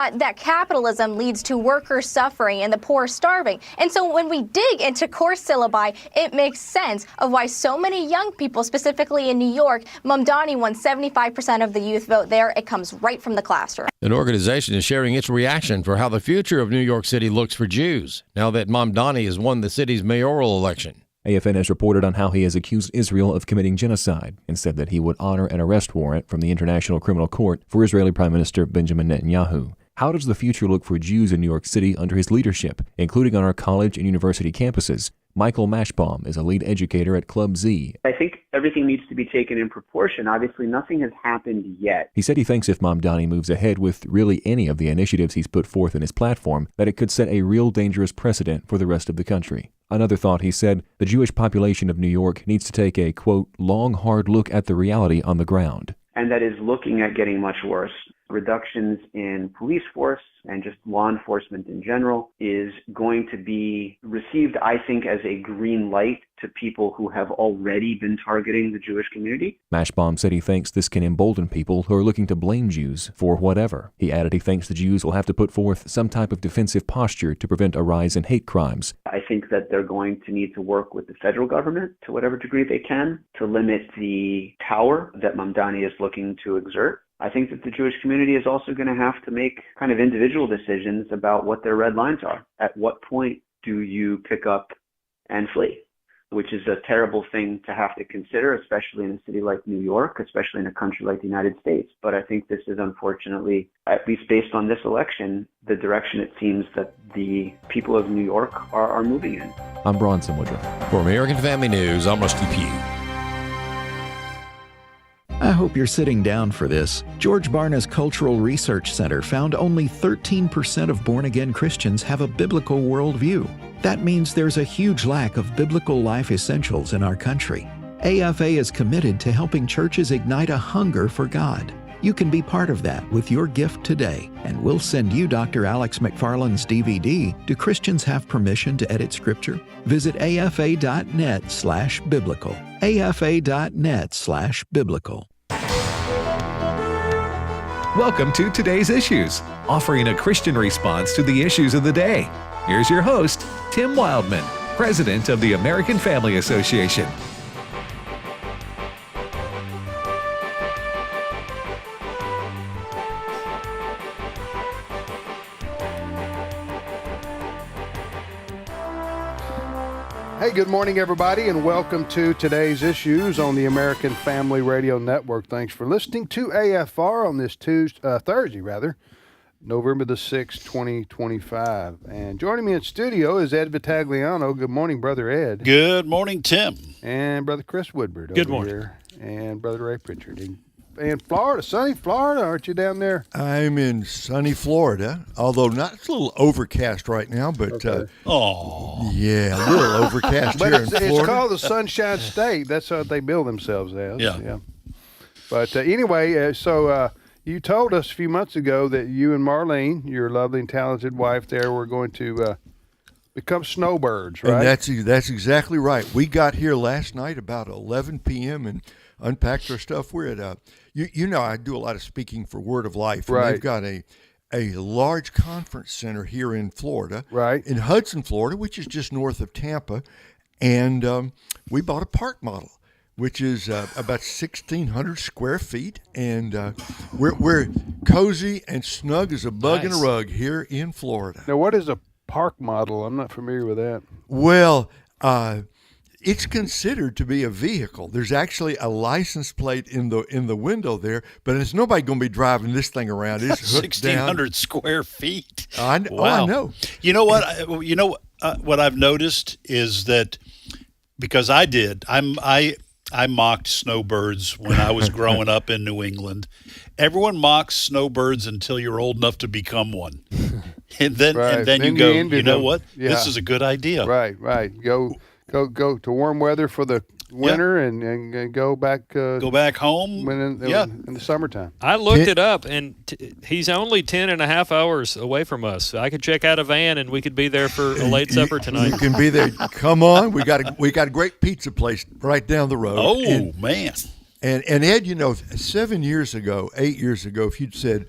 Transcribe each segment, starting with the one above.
That capitalism leads to workers suffering and the poor starving. And so when we dig into course syllabi, it makes sense of why so many young people, specifically in New York, Mamdani won 75% of the youth vote there. It comes right from the classroom. An organization is sharing its reaction for how the future of New York City looks for Jews now that Mamdani has won the city's mayoral election. AFN has reported on how he has accused Israel of committing genocide and said that he would honor an arrest warrant from the International Criminal Court for Israeli Prime Minister Benjamin Netanyahu. How does the future look for Jews in New York City under his leadership, including on our college and university campuses? Michael Mashbaum is a lead educator at Club Z. I think everything needs to be taken in proportion. Obviously, nothing has happened yet. He said he thinks if Mamdani moves ahead with really any of the initiatives he's put forth in his platform, that it could set a real dangerous precedent for the rest of the country. Another thought, he said, the Jewish population of New York needs to take a, quote, long, hard look at the reality on the ground. And that is looking at getting much worse. Reductions in police force and just law enforcement in general is going to be received, I think, as a green light to people who have already been targeting the Jewish community. Mashbaum said he thinks this can embolden people who are looking to blame Jews for whatever. He added he thinks the Jews will have to put forth some type of defensive posture to prevent a rise in hate crimes. I think that they're going to need to work with the federal government to whatever degree they can to limit the power that Mamdani is looking to exert. I think that the Jewish community is also going to have to make kind of individual decisions about what their red lines are. At what point do you pick up and flee? Which is a terrible thing to have to consider, especially in a city like New York, especially in a country like the United States. But I think this is unfortunately, at least based on this election, the direction it seems that the people of New York are moving in. I'm Bronson Woodruff. For American Family News, I'm Rusty Pugh. I hope you're sitting down for this. George Barna's Cultural Research Center found only 13% of born-again Christians have a biblical worldview. That means there's a huge lack of biblical life essentials in our country. AFA is committed to helping churches ignite a hunger for God. You can be part of that with your gift today, and we'll send you Dr. Alex McFarland's DVD, Do Christians Have Permission to Edit Scripture? Visit afa.net/biblical. afa.net/biblical. Welcome to Today's Issues, offering a Christian response to the issues of the day. Here's your host, Tim Wildmon, President of the American Family Association. Hey, good morning, everybody, and welcome to Today's Issues on the American Family Radio Network. Thanks for listening to AFR on this Thursday, November the 6th, 2025. And joining me in studio is Ed Vitagliano. Good morning, Brother Ed. Good morning, Tim. And Brother Chris Woodward. Good over morning. Here. And Brother Ray Pritchard. And Florida, sunny Florida, aren't you down there? I'm in sunny Florida, although it's a little overcast right now, but okay. Yeah, a little overcast but here in Florida. It's called the Sunshine State. That's what they bill themselves as. Yeah. But anyway, so you told us a few months ago that you and Marlene, your lovely and talented wife there, were going to become snowbirds, right? And that's exactly right. We got here last night about 11 p.m. and unpacked our stuff. We're at I do a lot of speaking for Word of Life. And right. They've got a large conference center here in Florida, right? In Hudson, Florida, which is just north of Tampa. And we bought a park model, which is about 1,600 square feet. And we're cozy and snug as a bug in a rug here in Florida. Now, what is a park model? I'm not familiar with that. Well, it's considered to be a vehicle. There's actually a license plate in the window there, but there's nobody going to be driving this thing around. It's 1,600 square feet. Wow. I know. You know what? What I've noticed is that because I mocked snowbirds when I was growing up in New England. Everyone mocks snowbirds until you're old enough to become one, and then you go, you know what? Yeah. This is a good idea. Right. Go to warm weather for the winter and go back home in the summertime. I looked it up, and he's only 10.5 hours away from us. I could check out a van, and we could be there for a late supper tonight. You can be there. Come on. We got a great pizza place right down the road. Oh, man. And Ed, 8 years ago, if you'd said,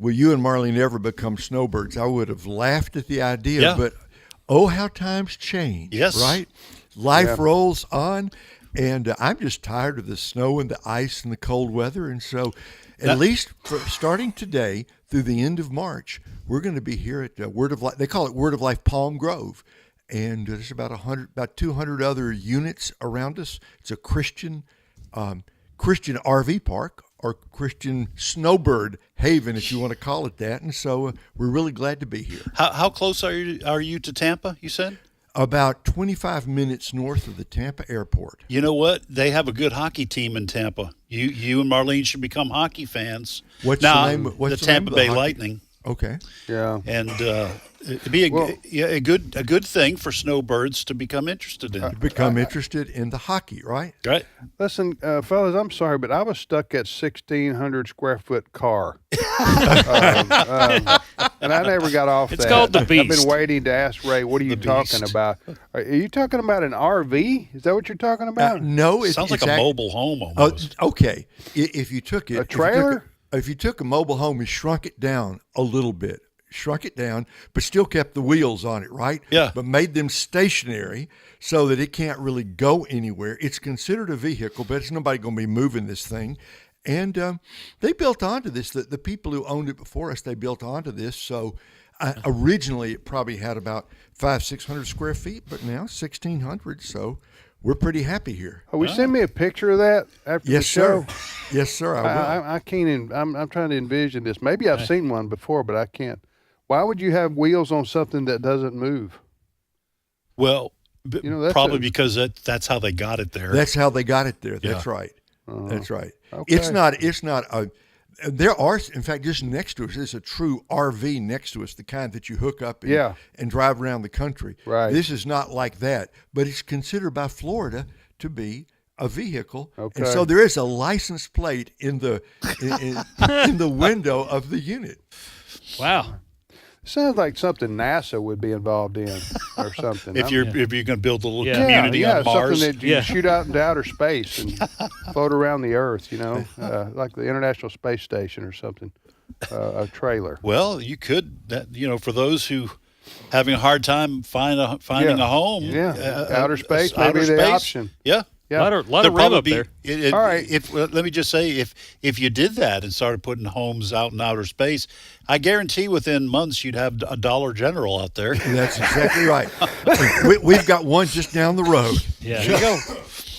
will you and Marlene ever become snowbirds? I would have laughed at the idea, Yeah. but oh, how times change, Yes. right? Life Yeah. rolls on, and I'm just tired of the snow and the ice and the cold weather, and so at least starting today through the end of March, we're going to be here at Word of Life. They call it Word of Life Palm Grove, and there's about 200 other units around us. It's a Christian RV park, or Christian snowbird haven, if you want to call it that. And so we're really glad to be here. How close are you to Tampa, you said? About 25 minutes north of the Tampa airport. You know what? They have a good hockey team in Tampa. You and Marlene should become hockey fans. What's now, the name? What's the the name Tampa of the Bay hockey? Lightning. Okay. Yeah. And it'd be a good thing for snowbirds to become interested in. Become interested in the hockey, right? Right. Listen, fellas, I'm sorry, but I was stuck at 1,600 square foot car, and I never got off It's that. called the I've Beast. been waiting to ask Ray, what are you talking Beast. about? Are you talking about an RV? Is that what you're talking about? No, Sounds like a mobile home Oh, almost. okay. If you took it, A trailer? If you took a mobile home and shrunk it down a little bit, but still kept the wheels on it, right? Yeah. But made them stationary so that it can't really go anywhere. It's considered a vehicle, but it's nobody going to be moving this thing. And they built onto this. The people who owned it before us, they built onto this. So originally it probably had about 500-600 square feet, but now 1,600. So we're pretty happy here. Oh, will you send me a picture of that after the Yes, show? sir. Yes, sir. I will. I can't. I'm trying to envision this. Maybe I've seen one before, but I can't. Why would you have wheels on something that doesn't move? Well, that's probably because that's how they got it there. That's how they got it there. That's Yeah. right. That's right. Okay. It's not a. There are, in fact, just next to us is a true RV next to us, the kind that you hook up and drive around the country. Right. This is not like that, but it's considered by Florida to be a vehicle. Okay. And so there is a license plate in the in the window of the unit. Wow. Sounds like something NASA would be involved in, or something. if you're going to build a little Yeah. community on Mars. something that you Yeah. shoot out into outer space and float around the Earth. Like the International Space Station or something. A trailer. Well, you could for those who having a hard time finding a home. Yeah. Outer space may outer be the space. option. Yeah. Yeah. Lot of There'd room probably up be- there. All right. Let me just say, if you did that and started putting homes out in outer space, I guarantee within months you'd have a Dollar General out there. That's exactly right. We've got one just down the road. Yeah. There you go.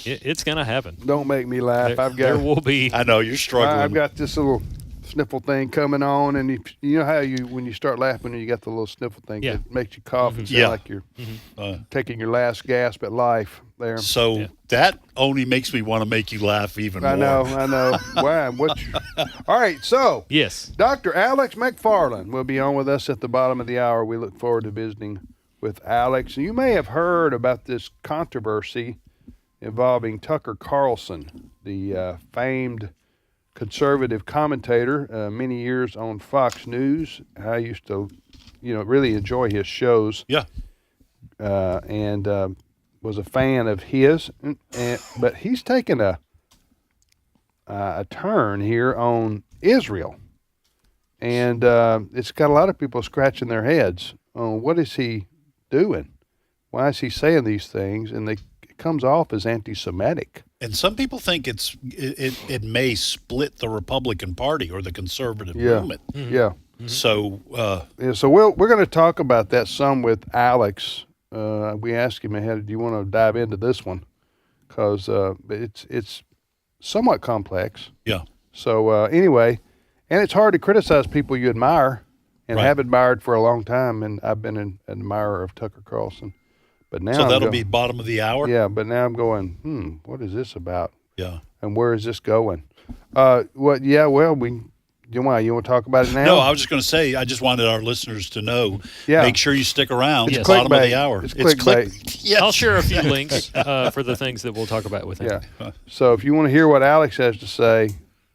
It's going to happen. Don't make me laugh. There will be. I know you're struggling. I've got this little sniffle thing coming on, and you know how when you start laughing and you got the little sniffle thing Yeah. that makes you cough and sound Yeah. like you're taking your last gasp at life there. So that only makes me want to make you laugh even more. I know. Wow. All right, so Yes. Dr. Alex McFarland will be on with us at the bottom of the hour. We look forward to visiting with Alex. You may have heard about this controversy involving Tucker Carlson, the famed conservative commentator, many years on Fox News. I used to, really enjoy his shows. Yeah. And was a fan of his, but he's taken a turn here on Israel, and it's got a lot of people scratching their heads on what is he doing? Why is he saying these things? And it comes off as anti-Semitic. And some people think it may split the Republican Party or the conservative movement. Yeah. So So we're going to talk about that some with Alex. We asked him ahead, do you want to dive into this one? Because it's somewhat complex. yeah. So anyway, and it's hard to criticize people you admire and Right. have admired for a long time. And I've been an admirer of Tucker Carlson. But now So I'm that'll go- be bottom of the hour. Yeah, but now I'm going, what is this about? Yeah. And where is this going? You want to talk about it now? No, I was just going to say, I just wanted our listeners to know. Yeah. Make sure you stick around. It's It's bottom of clickbait. the hour. It's clickbait. Yes. I'll share a few links for the things that we'll talk about with him. Yeah. So if you want to hear what Alex has to say,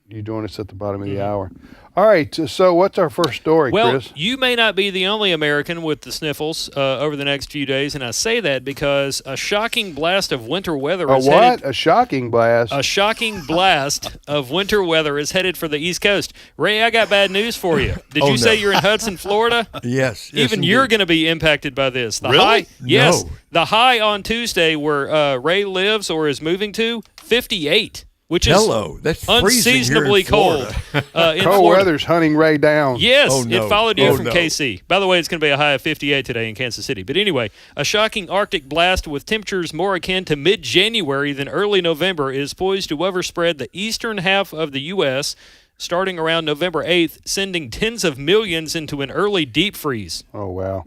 you're doing this at the bottom of the hour. All right, so what's our first story, Well, Chris? you may not be the only American with the sniffles over the next few days, and I say that because a shocking blast of winter weather is headed. A shocking blast. A shocking blast of winter weather is headed for the East Coast. Ray, I got bad news for you. Did you say you're in Hudson, Florida? Yes. Even you're going to be impacted by this. The Really? high, yes. No. The high on Tuesday where Ray lives or is moving to, 58. Which is That's freezing here in unseasonably cold. Florida. In Cold Florida. weather's hunting Ray down. Yes, Oh, no. it followed you Oh, from no. KC. By the way, it's going to be a high of 58 today in Kansas City. But anyway, a shocking Arctic blast with temperatures more akin to mid-January than early November is poised to overspread the eastern half of the U.S., starting around November 8th, sending tens of millions into an early deep freeze. Oh, wow.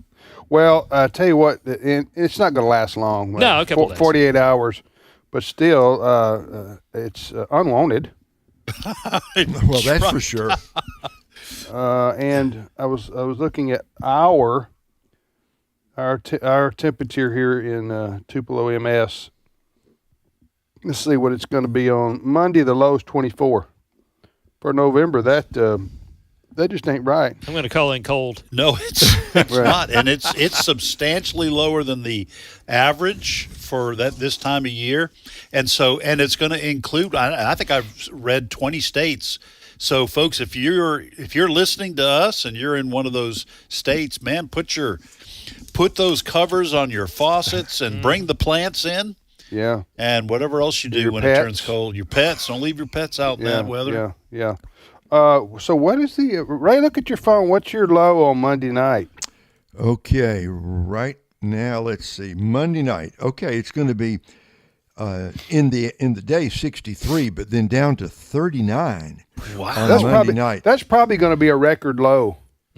Well, I tell you what, it's not going to last long. No, a couple days. 48 hours. But still, it's unwanted. Well, that's for sure. And I was looking at our temperature here in Tupelo, MS. Let's see what it's going to be on Monday. The low is 24. For November, that just ain't right. I'm going to call in cold. No, it's not, and it's substantially lower than the average for this time of year, and it's going to include. I think I've read 20 states. So, folks, if you're listening to us and you're in one of those states, man, put those covers on your faucets and bring the plants in. Yeah. And whatever else you do Your when pets. it turns cold, your pets. Don't leave your pets out in that weather. Yeah. So what is Ray? Look at your phone. What's your low on Monday night? Okay, right now, let's see. Monday night. Okay, it's going to be in the day 63, but then down to 39 on Monday night. That's probably going to be a record low.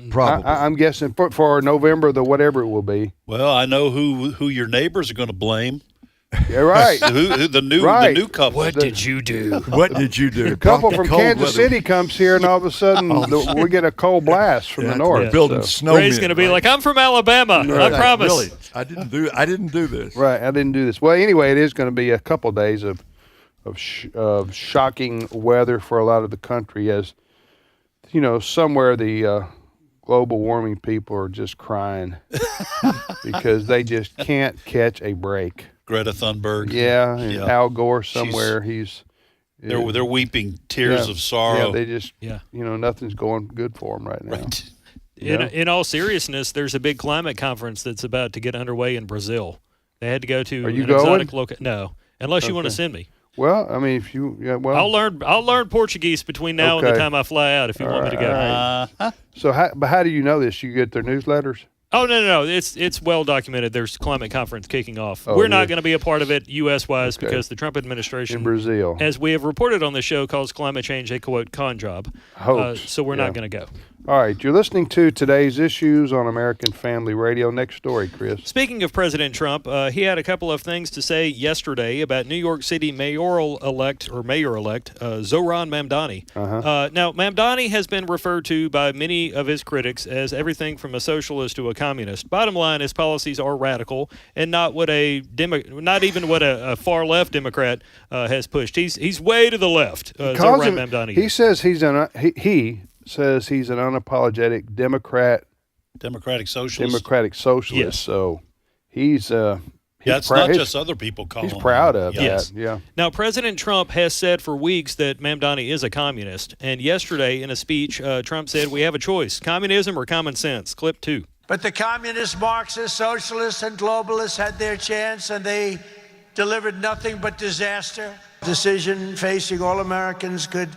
Probably. I'm guessing for November, the whatever it will be. Well, I know who your neighbors are going to blame. Yeah, right. who the new couple. What did you do? What did you do? The couple Brought the from cold Kansas weather. City comes here, and all of a sudden we get a cold blast from the north. Building so. snowmen. Ray's going to be like, I'm from Alabama. I promise. Really, I didn't do this. Right, I didn't do this. Well, anyway, it is going to be a couple days of shocking weather for a lot of the country, as you know, somewhere the global warming people are just crying because they just can't catch a break. Greta Thunberg. Yeah, and Al Gore somewhere. They're weeping tears of sorrow. Yeah, they just nothing's going good for them right now. Right. In all seriousness, there's a big climate conference that's about to get underway in Brazil. They had to go to an exotic No, unless you want to send me. Well, I mean, if you I'll learn Portuguese between now and the time I fly out if you want me to go. Right. So, how do you know this? You get their newsletters? Oh no! It's well documented. There's a climate conference kicking off. Oh, We're not going to be a part of it U.S. wise because the Trump In administration, Brazil. as we have reported on the show, calls climate change a quote con job. Hoax. So we're not going to go. All right, you're listening to Today's Issues on American Family Radio. Next story, Chris. Speaking of President Trump, he had a couple of things to say yesterday about New York City mayor-elect Zohran Mamdani. Now, Mamdani has been referred to by many of his critics as everything from a socialist to a communist. Bottom line, his policies are radical and not what not even what a far left Democrat has pushed. He's way to the left. Zohran Mamdani. He says he's an unapologetic Democratic socialist. Yes. So he's it's not just other people calling He's proud of Yes. that. Yeah. Now, President Trump has said for weeks that Mamdani is a communist. And yesterday in a speech, Trump said, we have a choice, communism or common sense. Clip 2. But the communists, Marxists, socialists, and globalists had their chance, and they delivered nothing but disaster. Decision facing all Americans could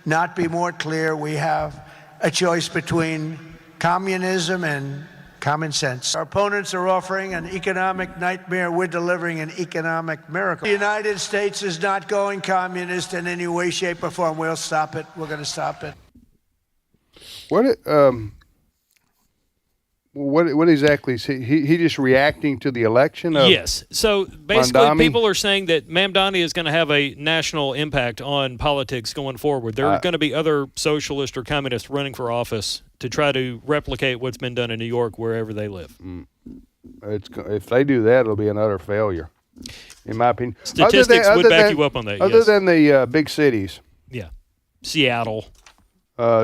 not be more clear. We have a choice between communism and common sense. Our opponents are offering an economic nightmare. We're delivering an economic miracle. The United States is not going communist in any way, shape, or form. We'll stop it. We're going to stop it. What exactly is he just reacting to the election? Yes. So basically, Mamdani? people are saying that Mamdani is going to have a national impact on politics going forward. There are going to be other socialists or communists running for office to try to replicate what's been done in New York wherever they live. If they do that, it'll be an utter failure, in my opinion. Statistics would back you up on that. Other yes. than the big cities. Yeah. Seattle.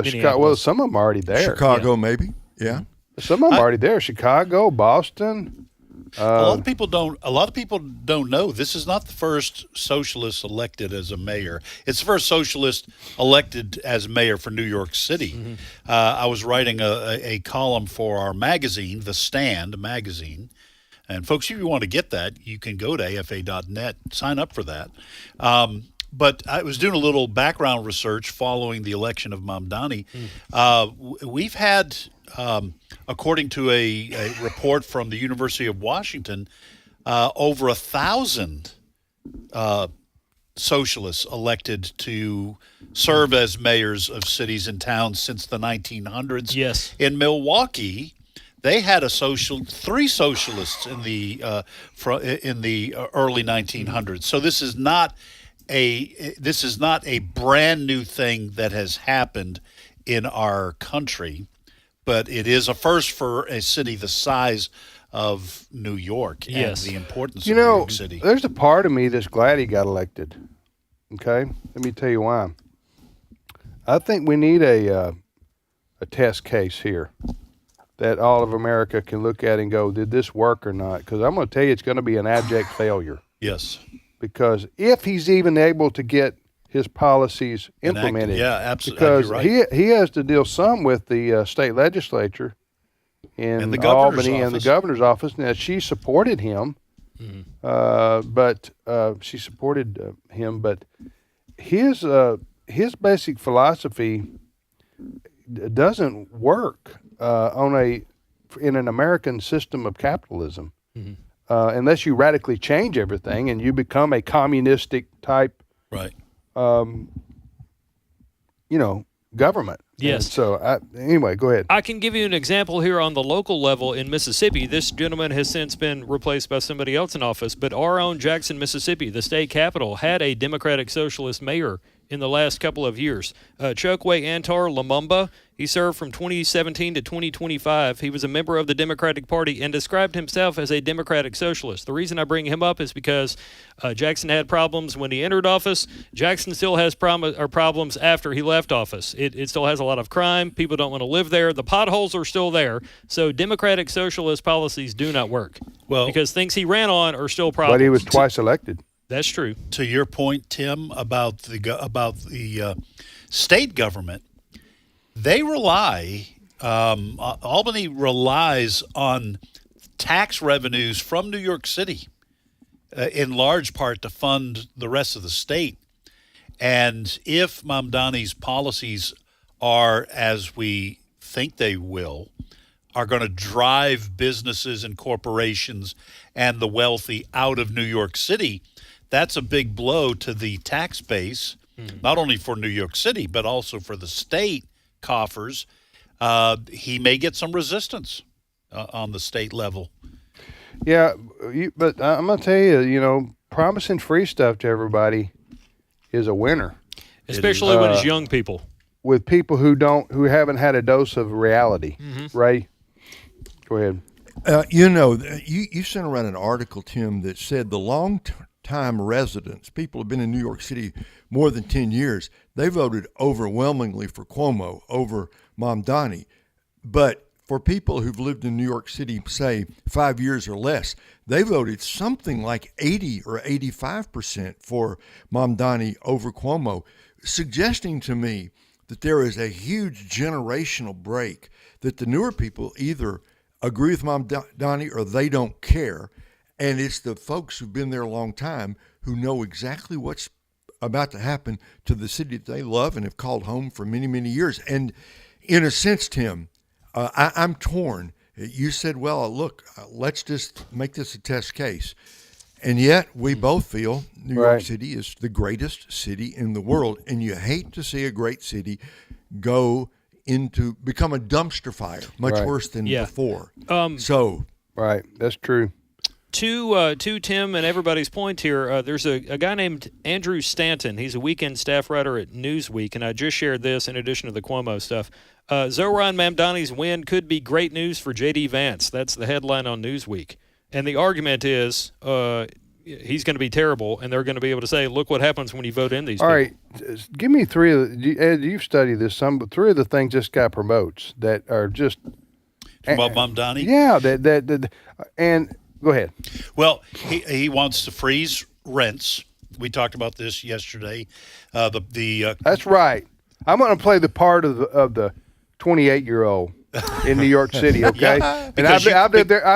Chicago. Well, some of them are already there. Chicago, maybe. Yeah. Some of them are already there. Chicago, Boston. A lot of people don't know this is not the first socialist elected as a mayor. It's the first socialist elected as mayor for New York City. Mm-hmm. I was writing a column for our magazine, The Stand magazine. And folks, if you want to get that, you can go to afa.net, sign up for that. But I was doing a little background research following the election of Mamdani. We've had, according to a report from the University of Washington, over 1,000 socialists elected to serve as mayors of cities and towns since the 1900s. Yes. In Milwaukee, they had three socialists in the early 1900s. So this is not a brand new thing that has happened in our country, but it is a first for a city the size of New York and the importance of New York City. There's a part of me that's glad he got elected. Okay, let me tell you why. I think we need a test case here that all of America can look at and go, did this work or not? Because I'm going to tell you, it's going to be an abject failure. Yes. Because if he's even able to get his policies implemented, absolutely, because he has to deal some with the state legislature in Albany and the governor's office. Now, she supported him, but his basic philosophy doesn't work in an American system of capitalism. Unless you radically change everything and you become a communistic type, government. Yes. And so anyway, go ahead. I can give you an example here on the local level in Mississippi. This gentleman has since been replaced by somebody else in office, but our own Jackson, Mississippi, the state capital, had a Democratic Socialist mayor in the last couple of years. Chokwe Antar Lumumba, he served from 2017 to 2025. He was a member of the Democratic Party and described himself as a Democratic Socialist. The reason I bring him up is because Jackson had problems when he entered office. Jackson still has problems after he left office. It still has a lot of crime. People don't want to live there. The potholes are still there. So Democratic Socialist policies do not work. Well, because things he ran on are still problems. But he was twice elected. That's true. To your point, Tim, about the state government, they rely. Albany relies on tax revenues from New York City, in large part to fund the rest of the state. And if Mamdani's policies are, as we think they will, are going to drive businesses and corporations and the wealthy out of New York City, that's a big blow to the tax base, not only for New York City, but also for the state coffers. He may get some resistance on the state level. Yeah, but I'm going to tell you, promising free stuff to everybody is a winner. Especially when it's young people. With people who haven't had a dose of reality. Ray, go ahead. You sent around an article, Tim, that said the long-time residents, people have been in New York City more than 10 years, they voted overwhelmingly for Cuomo over Mamdani. But for people who've lived in New York City, say, 5 years or less, they voted something like 80 or 85% for Mamdani over Cuomo, suggesting to me that there is a huge generational break, that the newer people either agree with Mamdani or they don't care. And it's the folks who've been there a long time who know exactly what's about to happen to the city that they love and have called home for many, many years. And in a sense, Tim, I'm torn. You said, well, look, let's just make this a test case. And yet we both feel New York City is the greatest city in the world. And you hate to see a great city become a dumpster fire, much worse than before. Right, that's true. To Tim and everybody's point here, there's a guy named Andrew Stanton. He's a weekend staff writer at Newsweek, and I just shared this in addition to the Cuomo stuff. Zohran Mamdani's win could be great news for J.D. Vance. That's the headline on Newsweek. And the argument is, he's going to be terrible, and they're going to be able to say, look what happens when you vote in these All people. right, give me three of the, Ed, you've studied this some, but three of the things this guy promotes that are just About Mamdani? Yeah, and go ahead. Well, he wants to freeze rents. We talked about this yesterday. That's right. I'm going to play the part of the 28-year-old in New York City. Okay, Yeah, and I've lived there.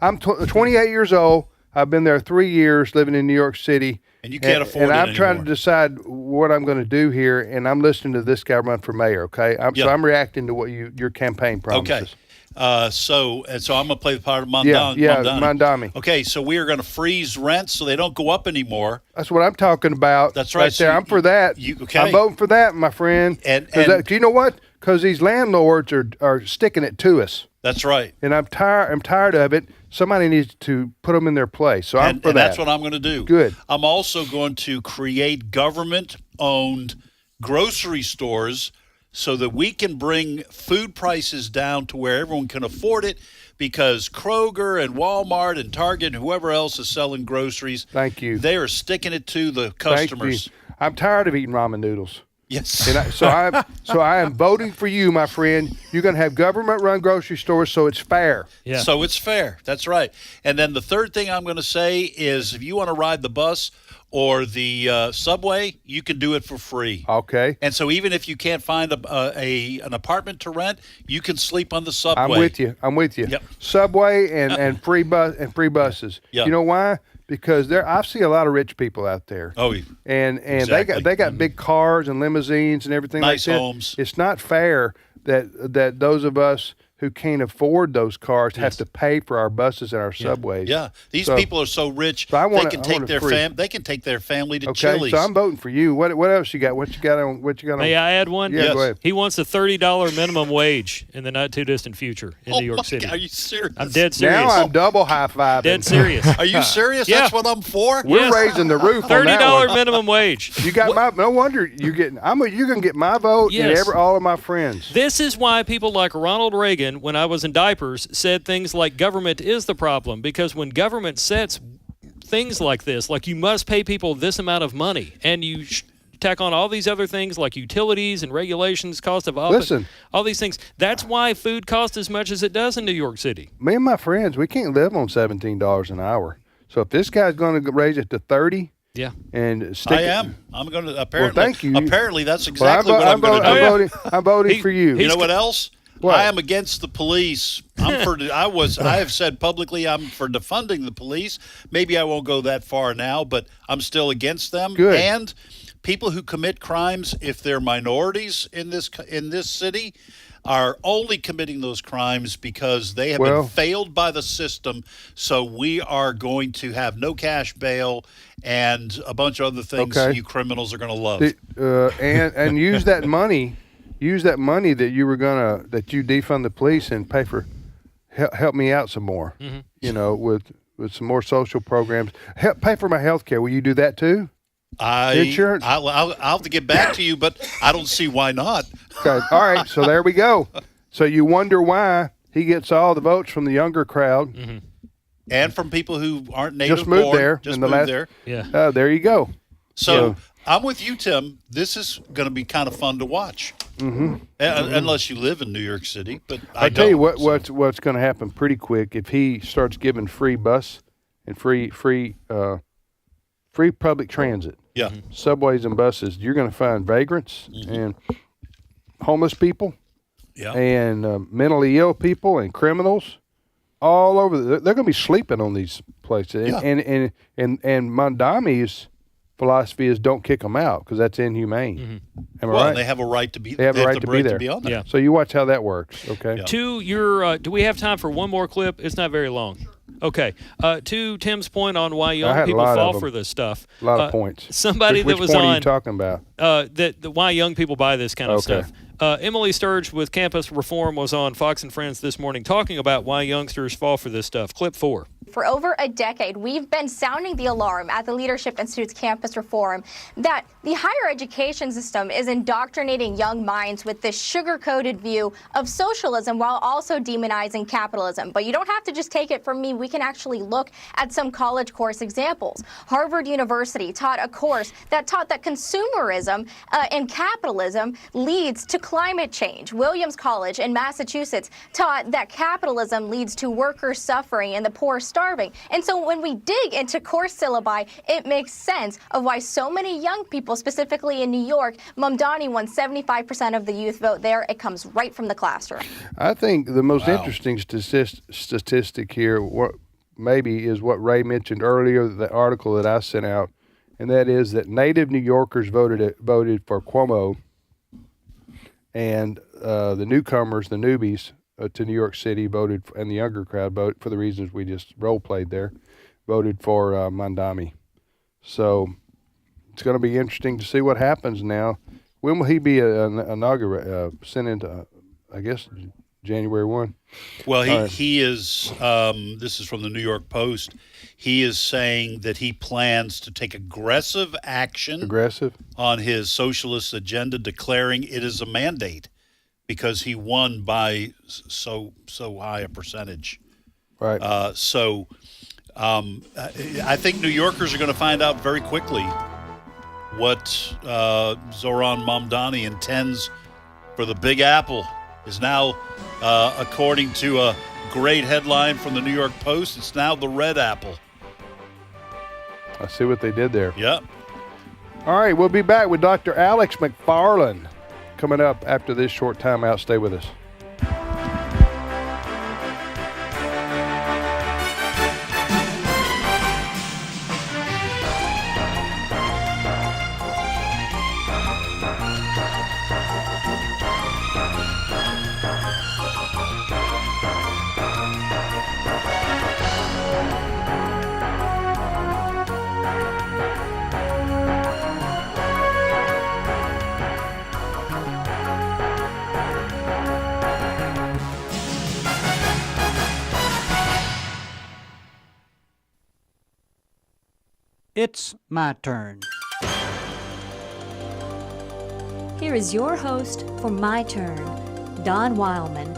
I'm 28 years old. I've been there 3 years living in New York City. And you can't afford it And I'm trying anymore. to decide what I'm going to do here, and I'm listening to this guy run for mayor. Okay, so I'm reacting to what your campaign promises. Okay. So I'm going to play the part of Yeah, Mamdani. Mamdani. Okay, so we are going to freeze rents so they don't go up anymore. That's what I'm talking about. That's right. there. I'm for that. Okay. I'm voting for that, my friend. Do you know what? Because these landlords are sticking it to us. That's right. And I'm tired of it. Somebody needs to put them in their place. So I'm for that. And that's what I'm going to do. Good. I'm also going to create government-owned grocery stores so that we can bring food prices down to where everyone can afford it, because Kroger and Walmart and Target and whoever else is selling groceries, thank you, they are sticking it to the customers. Thank you. I'm tired of eating ramen noodles. Yes. And so I am voting for you, my friend. You're going to have government-run grocery stores, so it's fair. Yeah. So it's fair. That's right. And then the third thing I'm going to say is, if you want to ride the bus or the subway, you can do it for free. Okay. And so even if you can't find an apartment to rent, you can sleep on the subway. I'm with you. Yep. Subway and free buses. Yep. You know why? Because I see a lot of rich people out there. Oh, and exactly. they got big cars and limousines and everything nice like that. Homes. It's not fair that those of us who can't afford those cars have to pay for our buses and our subways. Yeah, these people are so rich they can take their family to Chili's. So I'm voting for you. What else you got? What you got on? May I add one? Yeah, go ahead. He wants a $30 minimum wage in the not too distant future in New York City. God, are you serious? I'm dead serious. Now I'm double high fiving. Dead serious. Are you serious? Yeah. That's what I'm for. We're raising the roof on that $30 one. minimum wage. You got my. No wonder you're getting. You're gonna get my vote and all of my friends. This is why people like Ronald Reagan, when I was in diapers, said things like government is the problem, because when government sets things like this, like you must pay people this amount of money, and you tack on all these other things like utilities and regulations, cost of office, all these things. That's why food costs as much as it does in New York City. Me and my friends, we can't live on $17 an hour. So if this guy's going to raise it to 30, yeah, and stick I'm going to apparently. Well, thank you. Apparently, that's exactly what I'm going to do. I'm voting for you. You know what else? What? I am against the police. I have said publicly I'm for defunding the police. Maybe I won't go that far now, but I'm still against them. Good. And people who commit crimes, if they're minorities in this city, are only committing those crimes because they have been failed by the system. So we are going to have no cash bail and a bunch of other things you criminals are going to love. And use that money. Use that money that you defund the police and pay for, help me out some more. Mm-hmm. You know, with some more social programs. Pay for my health care. Will you do that too? Insurance. I'll have to get back to you, but I don't see why not. Okay. All right. So there we go. So you wonder why he gets all the votes from the younger crowd, and from people who aren't native just moved born. there. Just moved there. Yeah. There you go. So I'm with you, Tim. This is going to be kind of fun to watch, unless you live in New York City. But I'll tell you what's going to happen pretty quick if he starts giving free bus and free public transit. Yeah, subways and buses. You're going to find vagrants and homeless people, and mentally ill people and criminals all over. They're going to be sleeping on these places. And Mamdani's philosophy is don't kick them out because that's inhumane. Am I right? They have a right to be. They have a right to be there. To be on there. Yeah. So you watch how that works. Okay. Yeah. To your, do we have time for one more clip? It's not very long. Okay. To Tim's point on why young people fall for this stuff. A lot of points. Somebody which that was point on. Are you talking about? Why young people buy this kind of stuff. Emily Sturge with Campus Reform was on Fox and Friends this morning talking about why youngsters fall for this stuff. Clip 4. For over a decade, we've been sounding the alarm at the Leadership Institute's campus reform that the higher education system is indoctrinating young minds with this sugar-coated view of socialism while also demonizing capitalism. But you don't have to just take it from me. We can actually look at some college course examples. Harvard University taught a course that taught that consumerism and capitalism leads to climate change. Williams College in Massachusetts taught that capitalism leads to workers suffering and the poor starving. And so when we dig into course syllabi, it makes sense of why so many young people, specifically in New York, Mamdani won 75% of the youth vote there. It comes right from the classroom. I think the most interesting statistic here maybe is what Ray mentioned earlier, the article that I sent out, and that is that native New Yorkers voted for Cuomo, and the newcomers, the newbies, to New York City voted, and the younger crowd voted for the reasons we just role-played there, voted for Mamdani. So it's going to be interesting to see what happens now. When will he be sent into, I guess, January 1? Well, he is, this is from the New York Post, he is saying that he plans to take aggressive action on his socialist agenda, declaring it is a mandate, because he won by so high a percentage. Right. I think New Yorkers are going to find out very quickly what Zoran Mamdani intends for the Big Apple. Is now, according to a great headline from the New York Post, it's now the Red Apple. I see what they did there. Yep. All right, we'll be back with Dr. Alex McFarland coming up after this short timeout. Stay with us. It's my turn. Here is your host for My Turn, Don Wildmon.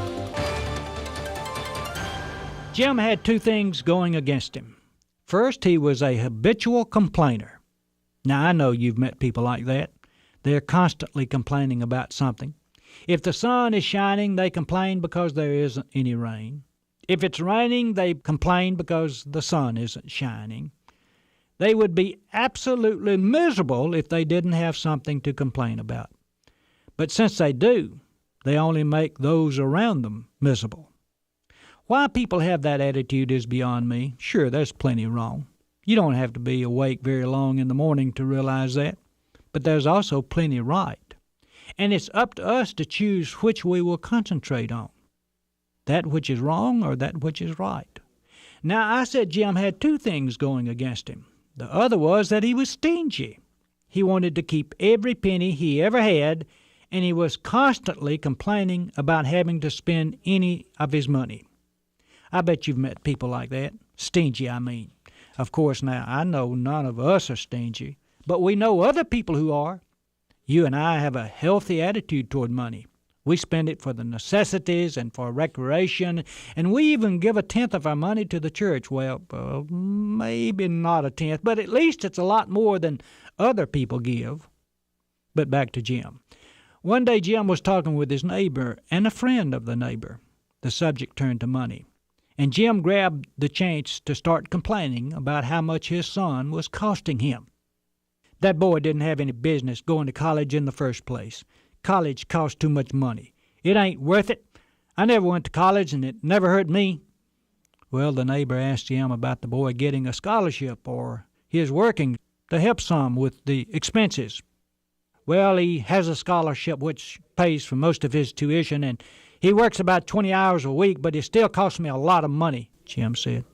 Jim had two things going against him. First, he was a habitual complainer. Now, I know you've met people like that. They're constantly complaining about something. If the sun is shining, they complain because there isn't any rain. If it's raining, they complain because the sun isn't shining. They would be absolutely miserable if they didn't have something to complain about. But since they do, they only make those around them miserable. Why people have that attitude is beyond me. Sure, there's plenty wrong. You don't have to be awake very long in the morning to realize that. But there's also plenty right. And it's up to us to choose which we will concentrate on. That which is wrong or that which is right. Now, I said Jim had two things going against him. The other was that he was stingy. He wanted to keep every penny he ever had, and he was constantly complaining about having to spend any of his money. I bet you've met people like that. Stingy, I mean. Of course, now, I know none of us are stingy, but we know other people who are. You and I have a healthy attitude toward money. We spend it for the necessities and for recreation, and we even give 1/10 of our money to the church. Well, maybe not 1/10, but at least it's a lot more than other people give. But back to Jim. One day Jim was talking with his neighbor and a friend of the neighbor. The subject turned to money, and Jim grabbed the chance to start complaining about how much his son was costing him. That boy didn't have any business going to college in the first place. College costs too much money. It ain't worth it. I never went to college, and it never hurt me. Well, the neighbor asked Jim about the boy getting a scholarship or his working to help some with the expenses. Well, he has a scholarship which pays for most of his tuition, and he works about 20 hours a week, but it still costs me a lot of money, Jim said.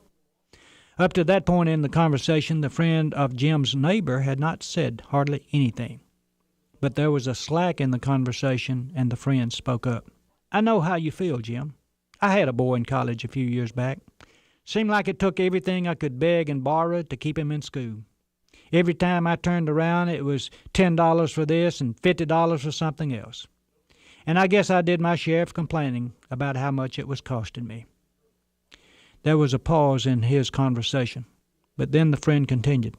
Up to that point in the conversation, the friend of Jim's neighbor had not said hardly anything. But there was a slack in the conversation, and the friend spoke up. I know how you feel, Jim. I had a boy in college a few years back. Seemed like it took everything I could beg and borrow to keep him in school. Every time I turned around, it was $10 for this and $50 for something else. And I guess I did my share of complaining about how much it was costing me. There was a pause in his conversation, but then the friend continued.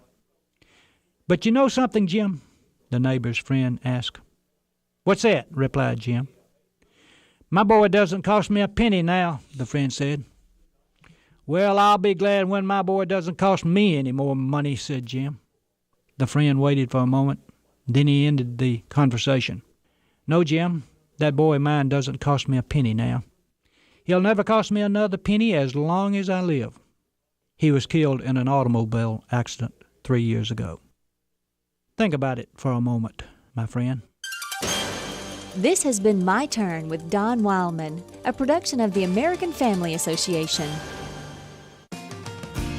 "But you know something, Jim?" the neighbor's friend asked. "What's that?" replied Jim. "My boy doesn't cost me a penny now," the friend said. "Well, I'll be glad when my boy doesn't cost me any more money," said Jim. The friend waited for a moment. Then he ended the conversation. "No, Jim, that boy of mine doesn't cost me a penny now. He'll never cost me another penny as long as I live. He was killed in an automobile accident 3 years ago." Think about it for a moment, my friend. This has been My Turn with Don Wildmon, a production of the American Family Association.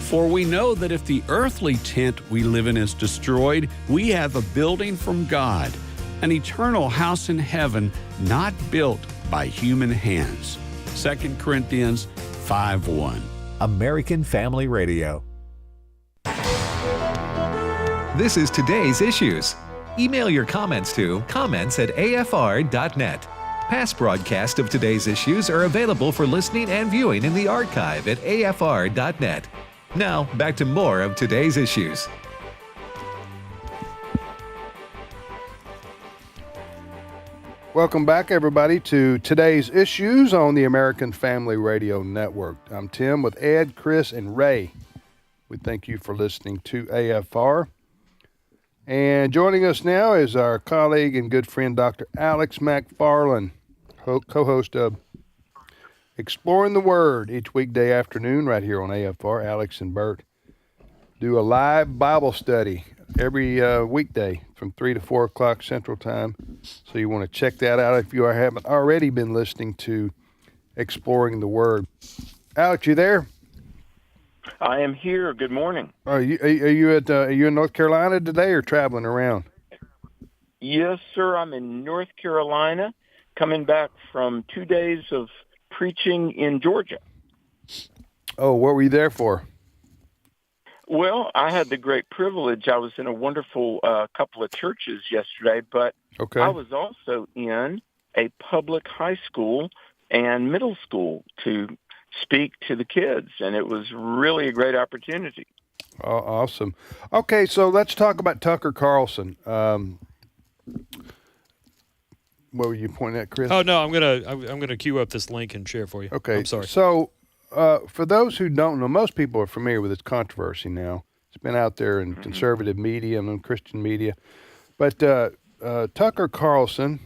For we know that if the earthly tent we live in is destroyed, we have a building from God, an eternal house in heaven not built by human hands. 2 Corinthians 5:1. American Family Radio. This is Today's Issues. Email your comments to comments@afr.net. Past broadcasts of Today's Issues are available for listening and viewing in the archive at afr.net. Now, back to more of Today's Issues. Welcome back, everybody, to Today's Issues on the American Family Radio Network. I'm Tim with Ed, Chris, and Ray. We thank you for listening to AFR. And joining us now is our colleague and good friend, Dr. Alex McFarland, co-host of Exploring the Word each weekday afternoon right here on AFR. Alex and Bert do a live Bible study every weekday from 3 to 4 o'clock Central Time. So you want to check that out if you haven't already been listening to Exploring the Word. Alex, you there? I am here. Good morning. Are you in North Carolina today or traveling around? Yes, sir. I'm in North Carolina, coming back from 2 days of preaching in Georgia. Oh, what were you there for? Well, I had the great privilege. I was in a wonderful couple of churches yesterday, but okay. I was also in a public high school and middle school to speak to the kids, and it was really a great opportunity. Oh, awesome. Okay, so let's talk about Tucker Carlson. What were you pointing at, Chris? Oh no, I'm gonna queue up this link and share for you. Okay, I'm sorry. So for those who don't know, most people are familiar with this controversy now. It's been out there in conservative media and in Christian media, but Tucker Carlson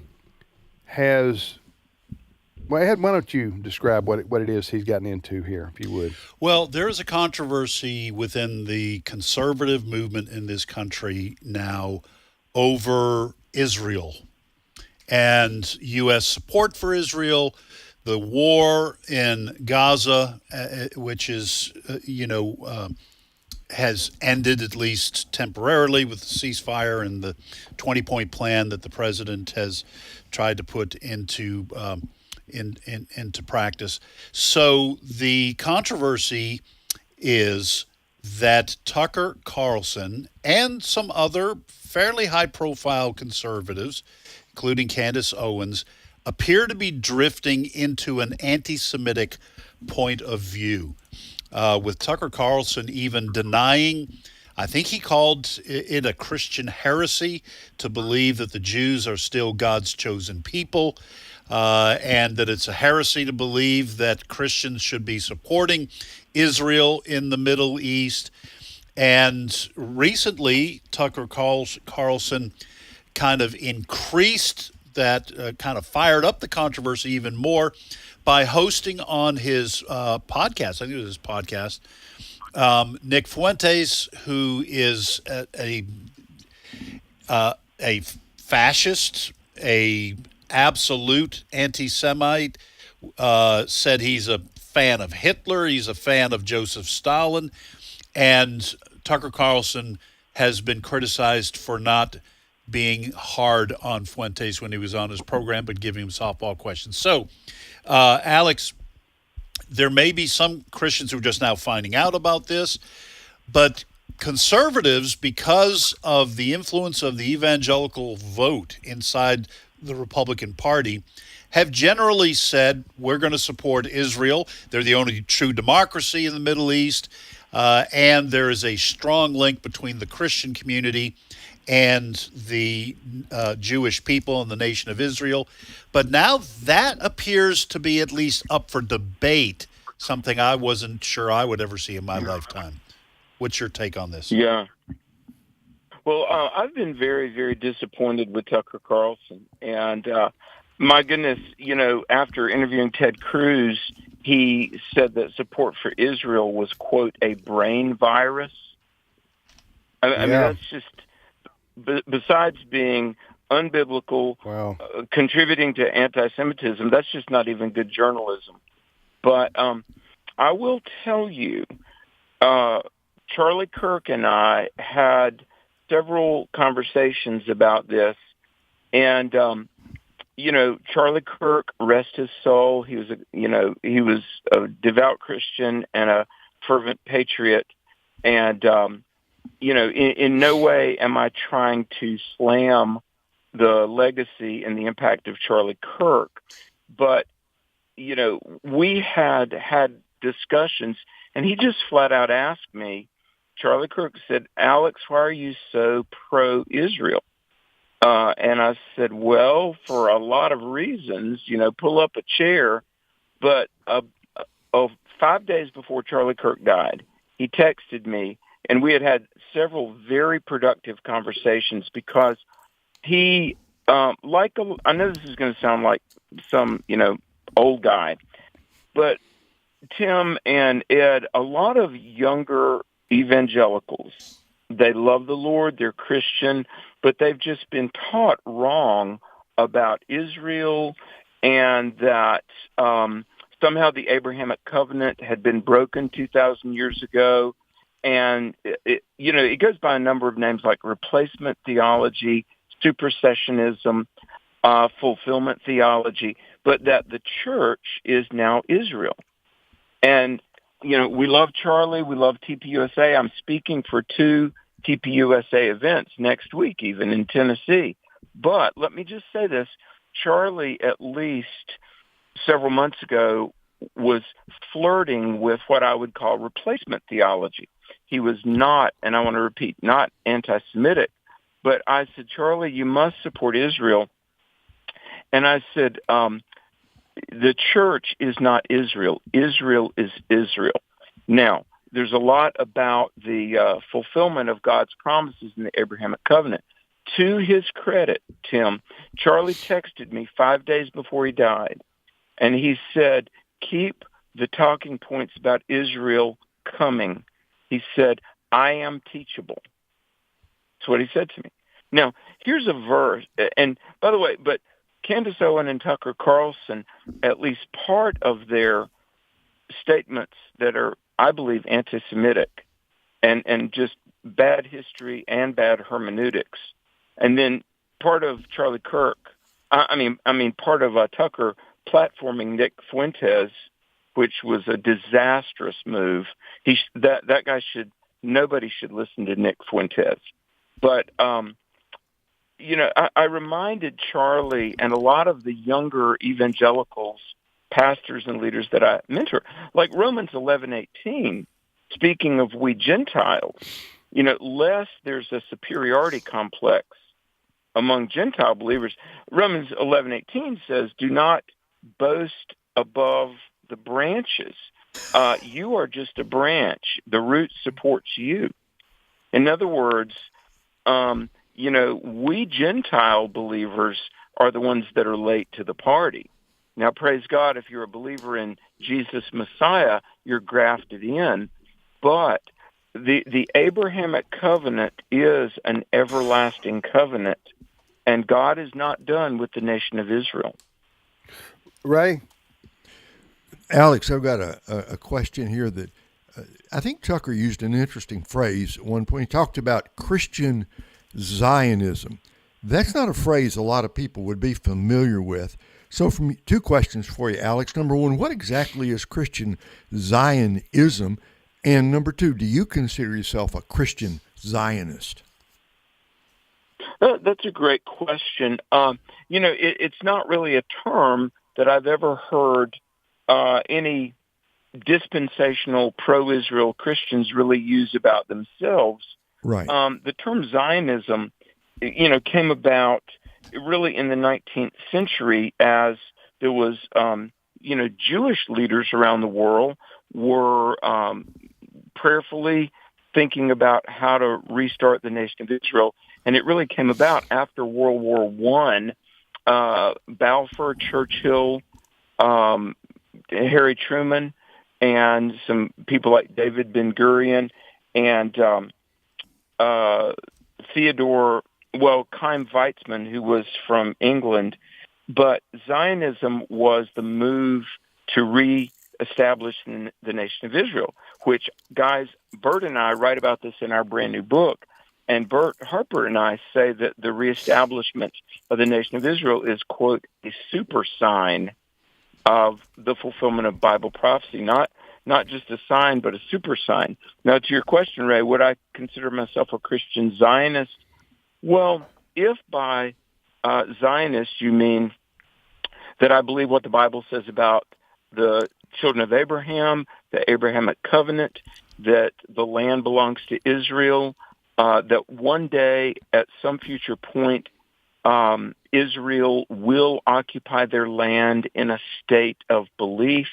has. Well, Ed, why don't you describe what it is he's gotten into here, if you would? Well, there is a controversy within the conservative movement in this country now over Israel and U.S. support for Israel, the war in Gaza, which is, has ended at least temporarily with the ceasefire and the 20-point plan that the president has tried to put into practice. So the controversy is that Tucker Carlson and some other fairly high-profile conservatives, including Candace Owens, appear to be drifting into an anti-Semitic point of view, with Tucker Carlson even denying, I think he called it a Christian heresy to believe that the Jews are still God's chosen people, and that it's a heresy to believe that Christians should be supporting Israel in the Middle East. And recently, Tucker Carlson kind of increased that, kind of fired up the controversy even more by hosting on his podcast, I think it was his podcast, Nick Fuentes, who is a fascist, a absolute anti-Semite, said he's a fan of Hitler, he's a fan of Joseph Stalin, and Tucker Carlson has been criticized for not being hard on Fuentes when he was on his program, but giving him softball questions. So, Alex, there may be some Christians who are just now finding out about this, but conservatives, because of the influence of the evangelical vote inside the Republican Party, have generally said, we're going to support Israel. They're the only true democracy in the Middle East. And there is a strong link between the Christian community and the Jewish people and the nation of Israel. But now that appears to be at least up for debate, something I wasn't sure I would ever see in my lifetime. What's your take on this? Yeah. Well, I've been very, very disappointed with Tucker Carlson. And my goodness, after interviewing Ted Cruz, he said that support for Israel was, quote, a brain virus. I mean, that's just, besides being unbiblical, contributing to anti-Semitism, that's just not even good journalism. But I will tell you, Charlie Kirk and I had several conversations about this, and Charlie Kirk, rest his soul, he was a devout Christian and a fervent patriot, and in no way am I trying to slam the legacy and the impact of Charlie Kirk, but we had discussions, and he just flat out asked me. Charlie Kirk said, "Alex, why are you so pro-Israel?" And I said, well, for a lot of reasons, pull up a chair. But 5 days before Charlie Kirk died, he texted me, and we had several very productive conversations because he, I know this is going to sound like some, old guy, but Tim and Ed, a lot of younger evangelicals, they love the Lord, they're Christian, but they've just been taught wrong about Israel, and that somehow the Abrahamic covenant had been broken 2,000 years ago. And, it goes by a number of names like replacement theology, supersessionism, fulfillment theology, but that the church is now Israel. And, we love Charlie. We love TPUSA. I'm speaking for 2 TPUSA events next week, even in Tennessee. But let me just say this. Charlie, at least several months ago, was flirting with what I would call replacement theology. He was not, and I want to repeat, not anti-Semitic. But I said, Charlie, you must support Israel. And I said, the church is not Israel. Israel is Israel. Now, there's a lot about the fulfillment of God's promises in the Abrahamic covenant. To his credit, Tim, Charlie texted me 5 days before he died, and he said, keep the talking points about Israel coming. He said, I am teachable. That's what he said to me. Now, here's a verse, and by the way, but Candace Owen and Tucker Carlson, at least part of their statements that are, I believe, anti-Semitic and just bad history and bad hermeneutics. And then part of Charlie Kirk, part of Tucker platforming Nick Fuentes, which was a disastrous move. That guy nobody should listen to Nick Fuentes. But, I reminded Charlie and a lot of the younger evangelicals, pastors and leaders that I mentor, like Romans 11:18, speaking of we Gentiles, lest there's a superiority complex among Gentile believers. Romans 11:18 says, do not boast above the branches. You are just a branch. The root supports you. In other words, we Gentile believers are the ones that are late to the party. Now, praise God, if you're a believer in Jesus Messiah, you're grafted in. But the Abrahamic covenant is an everlasting covenant, and God is not done with the nation of Israel. Ray? Alex, I've got a question here that I think Tucker used an interesting phrase at one point. He talked about Christian Zionism. That's not a phrase a lot of people would be familiar with. So, from two questions for you, Alex. Number one, what exactly is Christian Zionism? And number two, do you consider yourself a Christian Zionist? That's a great question. It's not really a term that I've ever heard any dispensational pro-Israel Christians really use about themselves. Right. The term Zionism, came about really in the 19th century as there was, Jewish leaders around the world were prayerfully thinking about how to restart the nation of Israel. And it really came about after World War I. Balfour, Churchill, Harry Truman, and some people like David Ben-Gurion and Chaim Weizmann, who was from England. But Zionism was the move to reestablish the nation of Israel, which, guys, Bert and I write about this in our brand new book. And Bert Harper and I say that the reestablishment of the nation of Israel is, quote, a super sign of the fulfillment of Bible prophecy, not just a sign, but a super sign. Now, to your question, Ray, would I consider myself a Christian Zionist? Well, if by Zionist you mean that I believe what the Bible says about the children of Abraham, the Abrahamic covenant, that the land belongs to Israel, that one day at some future point Israel will occupy their land in a state of belief,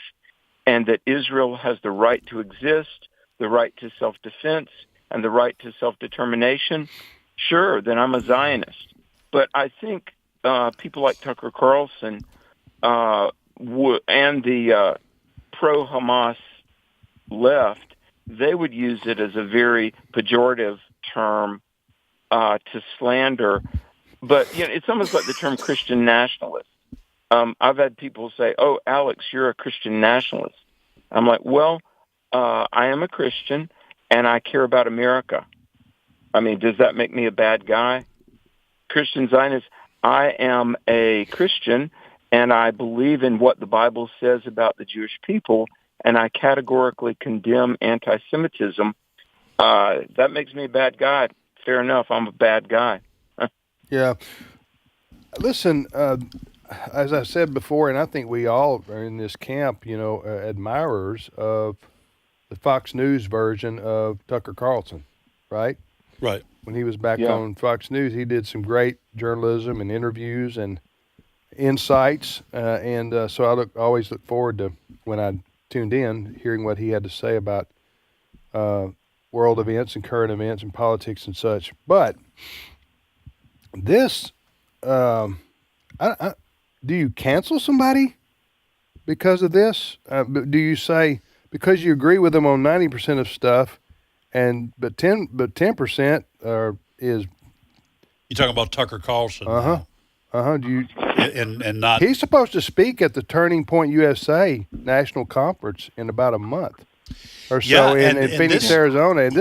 and that Israel has the right to exist, the right to self-defense, and the right to self-determination, sure, then I'm a Zionist. But I think people like Tucker Carlson and the pro-Hamas left, they would use it as a very pejorative term to slander. But it's almost like the term Christian nationalist. I've had people say, "Oh, Alex, you're a Christian nationalist." I'm like, well, I am a Christian, and I care about America. I mean, does that make me a bad guy? Christian Zionist, I am a Christian, and I believe in what the Bible says about the Jewish people, and I categorically condemn anti-Semitism. That makes me a bad guy. Fair enough, I'm a bad guy. Yeah. Listen, as I said before, and I think we all are in this camp, admirers of the Fox News version of Tucker Carlson, right? Right. When he was back on Fox News, he did some great journalism and interviews and insights, so I always look forward to, when I tuned in, hearing what he had to say about world events and current events and politics and such. But this, do you cancel somebody because of this? Do you say because you agree with them on 90% of stuff, but 10% is? You're talking about Tucker Carlson. Do you? And not. He's supposed to speak at the Turning Point USA National Conference in about a month or so in Phoenix, Arizona, and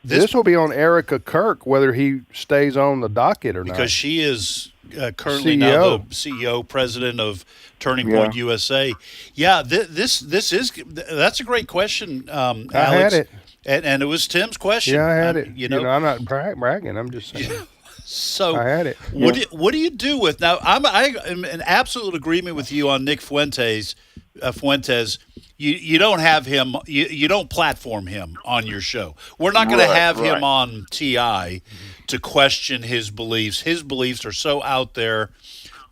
this will be on Erica Kirk, whether he stays on the docket or not. Because she is currently now the CEO, president of Turning Point USA. Yeah, that's a great question, Alex. I had it. And it was Tim's question. Yeah, I had it. I'm not bragging. I'm just saying. So I had it. What do you do with now? I am in absolute agreement with you on Nick Fuentes. You don't have him. You don't platform him on your show. We're not going to have him on TI to question his beliefs. His beliefs are so out there.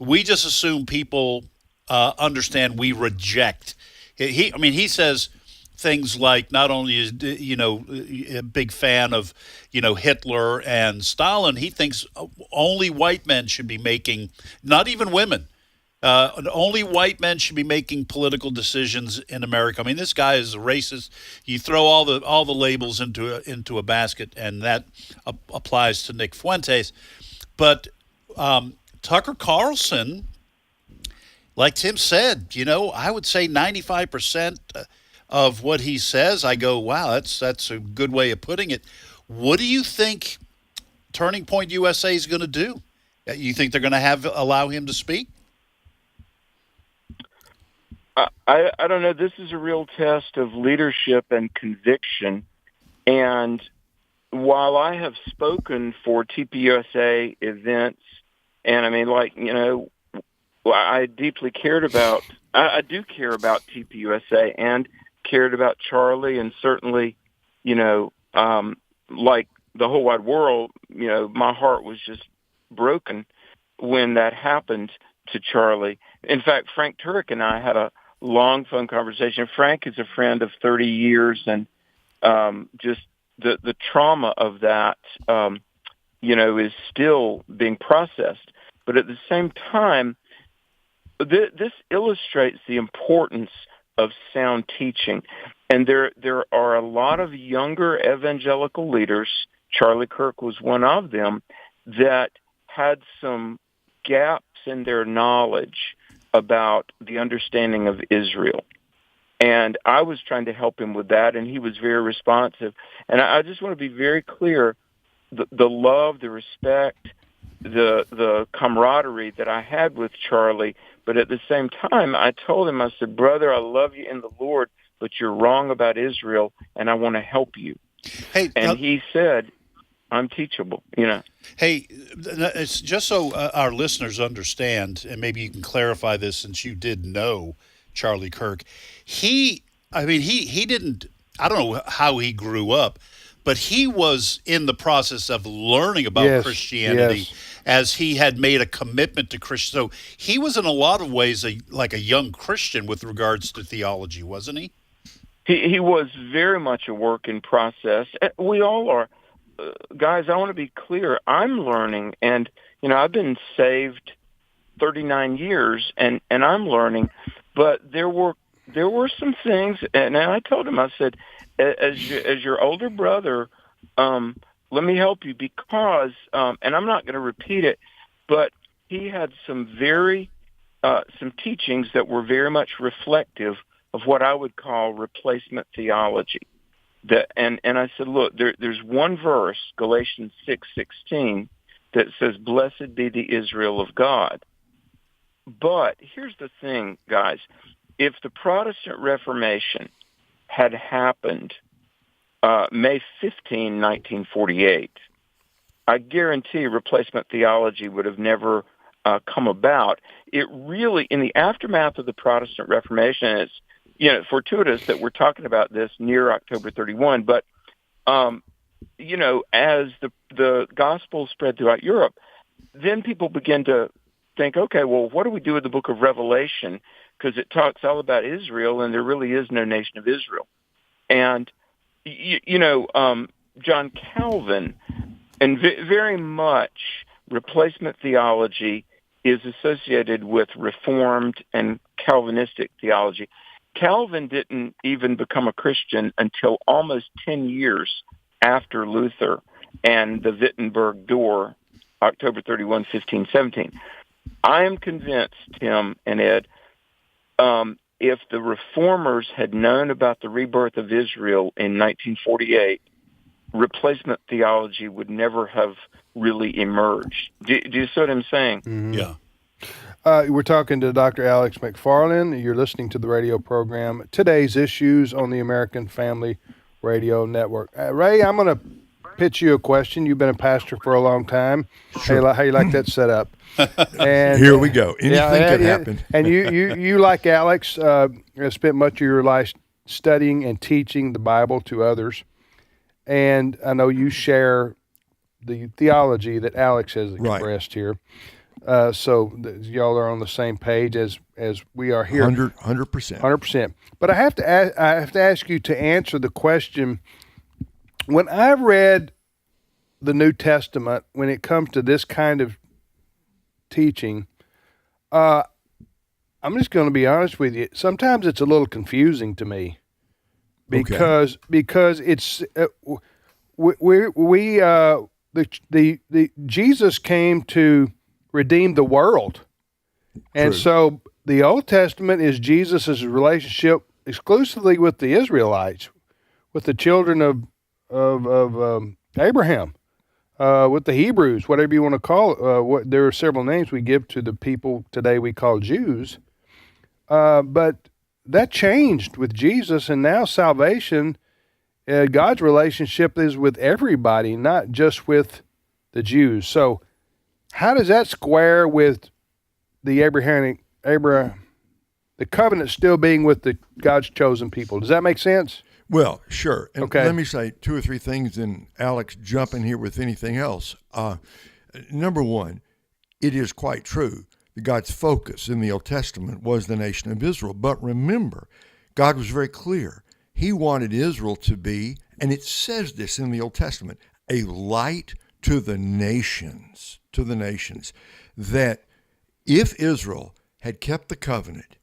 We just assume people understand. We reject. He says things like, not only is a big fan of Hitler and Stalin, he thinks only white men should be making, not even women. Only white men should be making political decisions in America. I mean, this guy is a racist. You throw all the labels into a basket, and that applies to Nick Fuentes. But Tucker Carlson, like Tim said, I would say 95% of what he says, I go, wow, that's a good way of putting it. What do you think Turning Point USA is going to do? You think they're going to allow him to speak? I don't know. This is a real test of leadership and conviction. And while I have spoken for TPUSA events, and I mean, like, you know, I deeply cared about, I do care about TPUSA and cared about Charlie, and certainly, you know, like the whole wide world, you know, my heart was just broken when that happened to Charlie. In fact, Frank Turek and I had a long phone conversation. Frank is a friend of 30 years, and just the trauma of that, you know, is still being processed. But at the same time, this illustrates the importance of sound teaching. And there are a lot of younger evangelical leaders, Charlie Kirk was one of them, that had some gaps in their knowledge about the understanding of Israel. And I was trying to help him with that, and he was very responsive. And I just want to be very clear, the love, the respect, the camaraderie that I had with Charlie, but at the same time, I told him, I said, brother, I love you in the Lord, but you're wrong about Israel, and I want to help you. Hey, and he said, I'm teachable, you know. Hey, it's just so our listeners understand, and maybe you can clarify this since you did know Charlie Kirk. He didn't, I don't know how he grew up, but he was in the process of learning about Christianity as he had made a commitment to Christian. So he was in a lot of ways like a young Christian with regards to theology, wasn't he? He was very much a work in process. We all are. Guys, I want to be clear. I'm learning, and, you know, I've been saved 39 years, and I'm learning. But there were some things, and I told him, I said, as your older brother, let me help you because, and I'm not going to repeat it, but he had some teachings that were very much reflective of what I would call replacement theology. And I said, look, there's one verse, Galatians 6:16, that says, "Blessed be the Israel of God." But here's the thing, guys. If the Protestant Reformation had happened May 15, 1948, I guarantee replacement theology would have never come about. It really, in the aftermath of the Protestant Reformation, and it's, you know, fortuitous that we're talking about this near October 31, but, you know, as the gospel spread throughout Europe, then people begin to think, okay, well, what do we do with the book of Revelation? Because it talks all about Israel, and there really is no nation of Israel. And, you know, John Calvin, and very much replacement theology is associated with Reformed and Calvinistic theology. Calvin didn't even become a Christian until almost 10 years after Luther and the Wittenberg Door, October 31, 1517. I am convinced, Tim and Ed, if the reformers had known about the rebirth of Israel in 1948, replacement theology would never have really emerged. Do you see what I'm saying? Mm-hmm. Yeah. We're talking to Dr. Alex McFarland. You're listening to the radio program, Today's Issues on the American Family Radio Network. Ray, I'm going to pitch you a question. You've been a pastor for a long time. Sure. How you like that set up? And here we go. Anything could happen. And you like Alex, have spent much of your life studying and teaching the Bible to others. And I know you share the theology that Alex has expressed here. So y'all are on the same page as we are here. 100%. 100%. But I have to ask you to answer the question. When I read the New Testament, when it comes to this kind of teaching, I'm just going to be honest with you. Sometimes it's a little confusing to me because it's Jesus came to redeem the world, and so the Old Testament is Jesus' relationship exclusively with the Israelites, with the children of Abraham, with the Hebrews, whatever you want to call it. There are several names we give to the people today we call Jews, but that changed with Jesus, and now salvation, God's relationship is with everybody, not just with the Jews. So how does that square with the the covenant still being with the God's chosen people? Does that make sense? Well, sure. And okay. Let me say two or three things, and Alex, jump in here with anything else. Number one, it is quite true that God's focus in the Old Testament was the nation of Israel. But remember, God was very clear. He wanted Israel to be, and it says this in the Old Testament, a light to the nations, that if Israel had kept the covenant,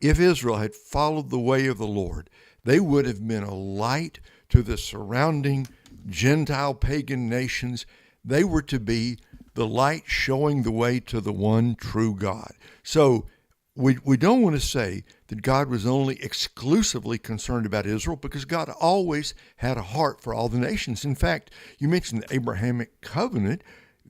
if Israel had followed the way of the Lord, they would have been a light to the surrounding Gentile pagan nations. They were to be the light showing the way to the one true God. So we don't want to say that God was only exclusively concerned about Israel, because God always had a heart for all the nations. In fact, you mentioned the Abrahamic covenant,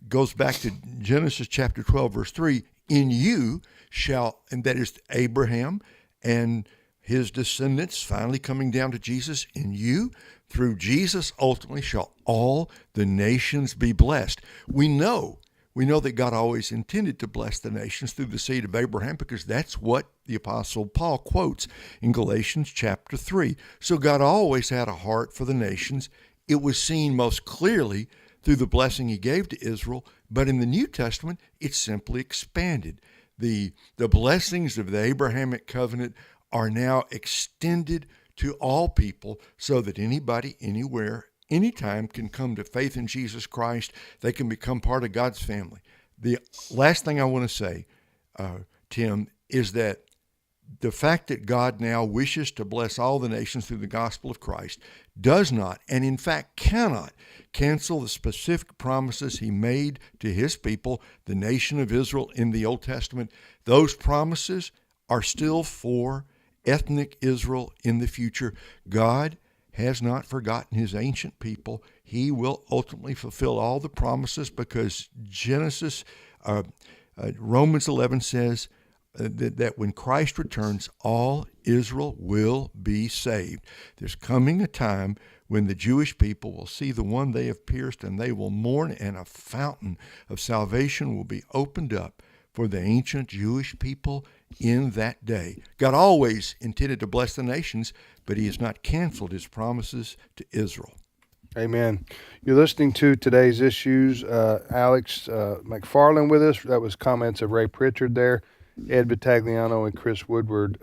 goes back to Genesis chapter 12, verse 3, in you shall, and that is Abraham and his descendants finally coming down to Jesus, in you, through Jesus, ultimately shall all the nations be blessed. We know that God always intended to bless the nations through the seed of Abraham, because that's what the Apostle Paul quotes in Galatians chapter 3. So God always had a heart for the nations. It was seen most clearly through the blessing he gave to Israel, but in the New Testament, it's simply expanded. The blessings of the Abrahamic covenant are now extended to all people, so that anybody, anywhere, anytime can come to faith in Jesus Christ. They can become part of God's family. The last thing I want to say, Tim, is that the fact that God now wishes to bless all the nations through the gospel of Christ does not, and in fact cannot, cancel the specific promises he made to his people, the nation of Israel, in the Old Testament. Those promises are still for ethnic Israel in the future. God has not forgotten his ancient people. He will ultimately fulfill all the promises, because Romans 11 says that when Christ returns, all Israel will be saved. There's coming a time when the Jewish people will see the one they have pierced, and they will mourn, and a fountain of salvation will be opened up for the ancient Jewish people in that day. God always intended to bless the nations, but he has not canceled his promises to Israel. Amen. You're listening to Today's Issues. Alex McFarland with us. That was comments of Ray Pritchard there, Ed Vitagliano, and Chris Woodward.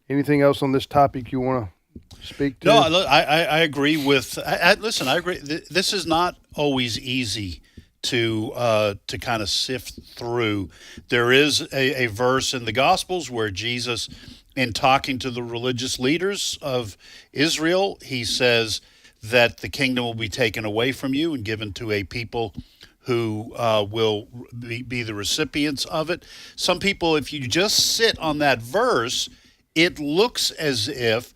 Anything else on this topic you want to speak to? No, I agree with. Listen, I agree. This is not always easy to kind of sift through. There is a verse in the Gospels where Jesus, in talking to the religious leaders of Israel, he says that the kingdom will be taken away from you and given to a people who will be the recipients of it. Some people, if you just sit on that verse, it looks as if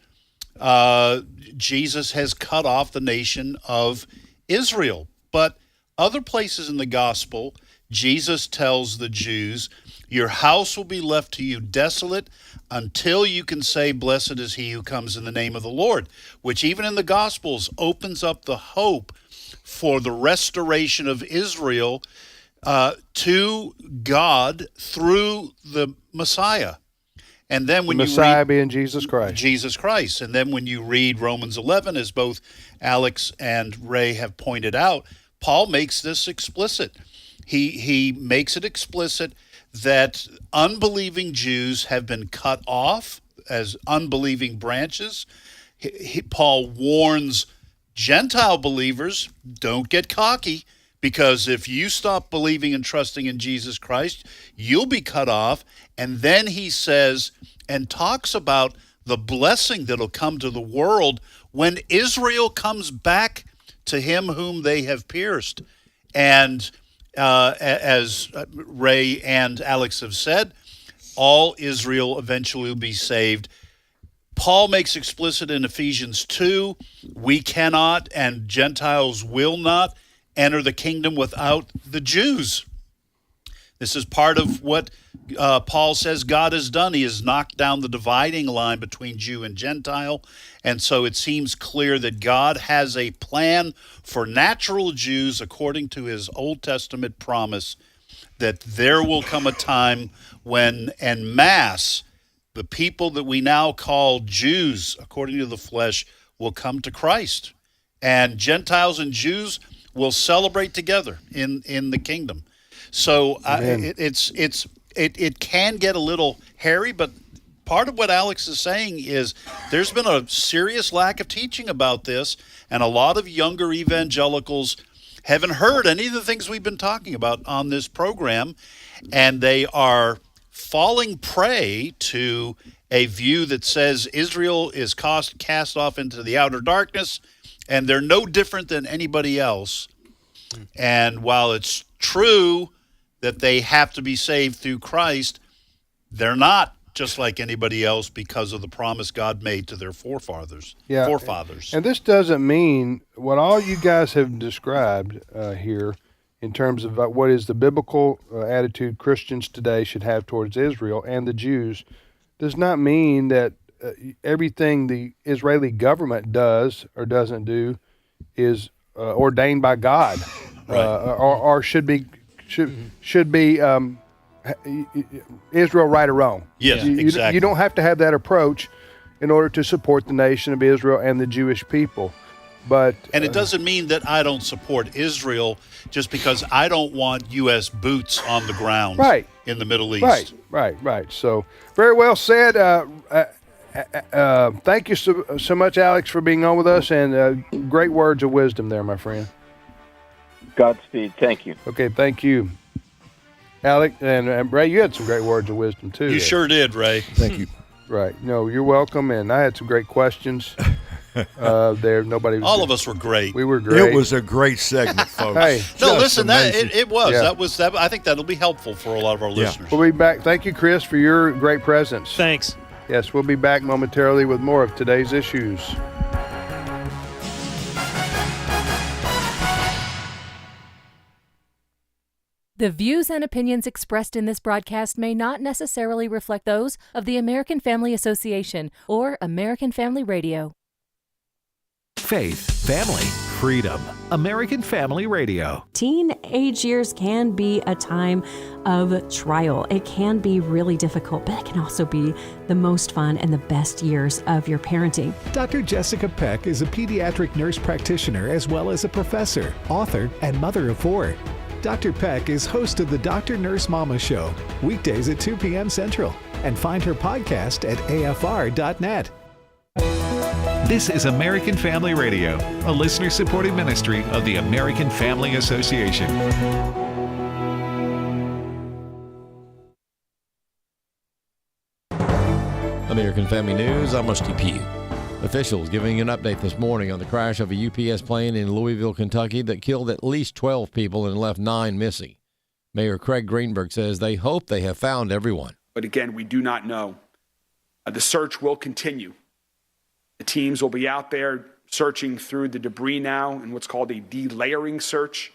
Jesus has cut off the nation of Israel. But other places in the gospel, Jesus tells the Jews, your house will be left to you desolate until you can say, blessed is he who comes in the name of the Lord, which even in the Gospels opens up the hope for the restoration of Israel to God through the Messiah. And then when Messiah being Jesus Christ. Jesus Christ. And then when you read Romans 11, as both Alex and Ray have pointed out, Paul makes this explicit. He makes it explicit that unbelieving Jews have been cut off as unbelieving branches. Paul warns Gentile believers, don't get cocky, because if you stop believing and trusting in Jesus Christ, you'll be cut off. And then he says and talks about the blessing that'll come to the world when Israel comes back to him whom they have pierced. And as Ray and Alex have said, all Israel eventually will be saved. Paul makes explicit in Ephesians 2, we cannot and Gentiles will not enter the kingdom without the Jews. This is part of what Paul says God has done. He has knocked down the dividing line between Jew and Gentile. And so it seems clear that God has a plan for natural Jews, according to his Old Testament promise, that there will come a time when en masse the people that we now call Jews, according to the flesh, will come to Christ. And Gentiles and Jews will celebrate together in the kingdom. So it can get a little hairy, but part of what Alex is saying is there's been a serious lack of teaching about this, and a lot of younger evangelicals haven't heard any of the things we've been talking about on this program, and they are falling prey to a view that says Israel is cast off into the outer darkness, and they're no different than anybody else. And while it's true that they have to be saved through Christ, they're not just like anybody else because of the promise God made to their forefathers. And this doesn't mean what all you guys have described here in terms of what is the biblical attitude Christians today should have towards Israel and the Jews does not mean that everything the Israeli government does or doesn't do is ordained by God, or should be Israel right or wrong. Yes, exactly. You don't have to have that approach in order to support the nation of Israel and the Jewish people. And it doesn't mean that I don't support Israel just because I don't want U.S. boots on the ground in the Middle East. Right. So very well said. Thank you so much, Alex, for being on with us, and great words of wisdom there, my friend. Godspeed. Thank you. Okay, thank you. Alex and Ray, you had some great words of wisdom, too. You sure did, Ray. Thank you. Right. No, you're welcome, and I had some great questions. All of us were great. We were great. It was a great segment, folks. Hey, no, listen, it was. Yeah. That was. I think that'll be helpful for a lot of our listeners. We'll be back. Thank you, Chris, for your great presence. Thanks. Yes, we'll be back momentarily with more of today's issues. The views and opinions expressed in this broadcast may not necessarily reflect those of the American Family Association or American Family Radio. Faith, family, freedom. American Family Radio. Teenage years can be a time of trial. It can be really difficult, but it can also be the most fun and the best years of your parenting. Dr. Jessica Peck is a pediatric nurse practitioner as well as a professor, author, and mother of 4. Dr. Peck is host of the Dr. Nurse Mama Show, weekdays at 2 p.m. Central, and find her podcast at afr.net. This is American Family Radio, a listener-supported ministry of the American Family Association. American Family News, I'm Rusty Pugh. Officials giving an update this morning on the crash of a UPS plane in Louisville, Kentucky that killed at least 12 people and left 9 missing. Mayor Craig Greenberg says they hope they have found everyone. But again, we do not know. The search will continue. The teams will be out there searching through the debris now in what's called a delayering search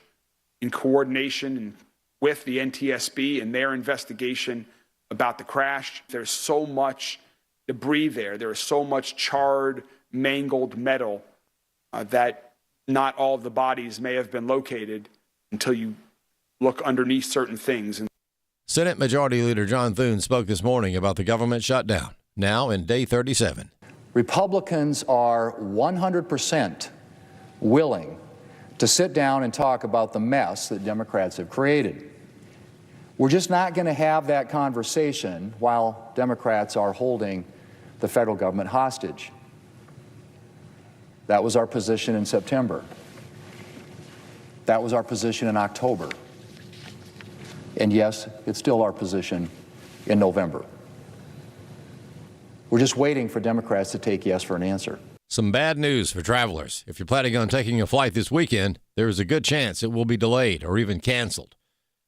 in coordination with the NTSB and their investigation about the crash. There's so much debris there. There is so much charred, mangled metal that not all of the bodies may have been located until you look underneath certain things. Senate Majority Leader John Thune spoke this morning about the government shutdown, now in day 37. Republicans are 100% willing to sit down and talk about the mess that Democrats have created. We're just not going to have that conversation while Democrats are holding the federal government hostage. That was our position in September. That was our position in October. And yes, it's still our position in November. We're just waiting for Democrats to take yes for an answer. Some bad news for travelers. If you're planning on taking a flight this weekend, there is a good chance it will be delayed or even canceled.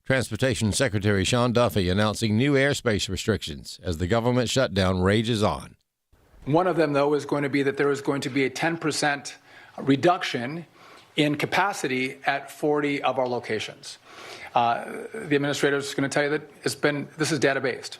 Transportation Secretary Sean Duffy announcing new airspace restrictions as the government shutdown rages on. One of them, though, is going to be that there is going to be a 10% reduction in capacity at 40 of our locations. The administrator is going to tell you that this is data-based.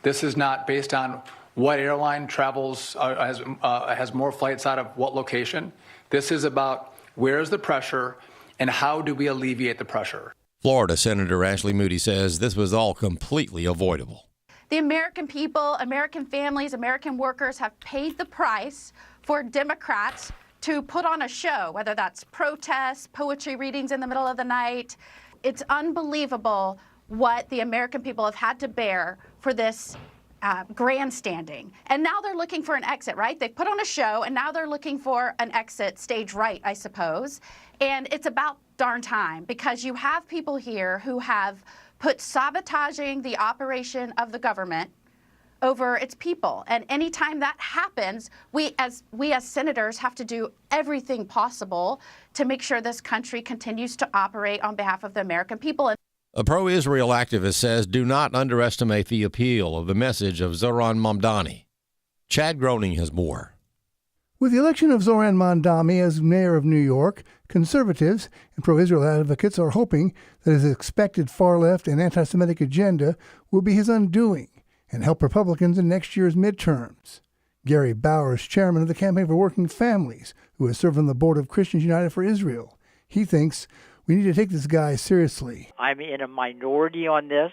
This is not based on what airline travels, has more flights out of what location. This is about where is the pressure and how do we alleviate the pressure. Florida Senator Ashley Moody says this was all completely avoidable. The American people, American families, American workers have paid the price for Democrats to put on a show, whether that's protests, poetry readings in the middle of the night. It's unbelievable what the American people have had to bear for this grandstanding. And now they're looking for an exit, right? They put on a show, and now they're looking for an exit, stage right, I suppose. And it's about darn time, because you have people here who have put sabotaging the operation of the government over its people. And anytime that happens, we as senators have to do everything possible to make sure this country continues to operate on behalf of the American people. A pro-Israel activist says do not underestimate the appeal of the message of Zoran Mamdani. Chad Groening has more. With the election of Zoran Mamdani as mayor of New York, conservatives and pro-Israel advocates are hoping that his expected far-left and anti-Semitic agenda will be his undoing and help Republicans in next year's midterms. Gary Bowers, chairman of the Campaign for Working Families, who has served on the board of Christians United for Israel, he thinks we need to take this guy seriously. I'm in a minority on this.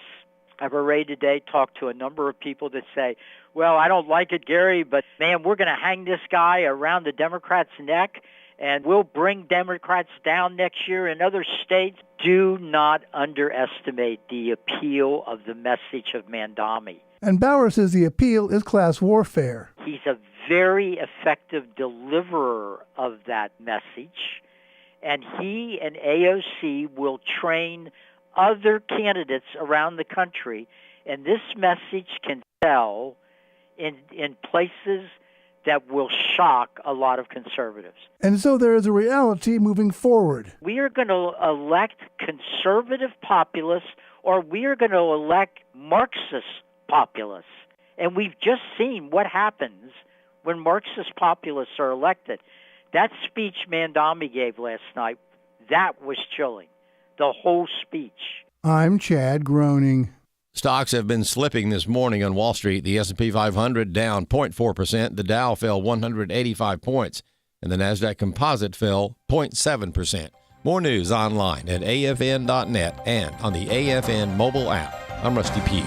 I've already today talked to a number of people that say, well, I don't like it, Gary, but man, we're going to hang this guy around the Democrats' neck, and we'll bring Democrats down next year in other states. Do not underestimate the appeal of the message of Mamdani. And Bauer says the appeal is class warfare. He's a very effective deliverer of that message, and he and AOC will train other candidates around the country, and this message can sell in places that will shock a lot of conservatives. And so there is a reality moving forward. We are going to elect conservative populists, or we are going to elect Marxist populists. And we've just seen what happens when Marxist populists are elected. That speech Mamdani gave last night, that was chilling. The whole speech. I'm Chad Groening. Stocks have been slipping this morning on Wall Street. The S&P 500 down 0.4%. The Dow fell 185 points. And the NASDAQ Composite fell 0.7%. More news online at afn.net and on the AFN mobile app. I'm Rusty Pugh.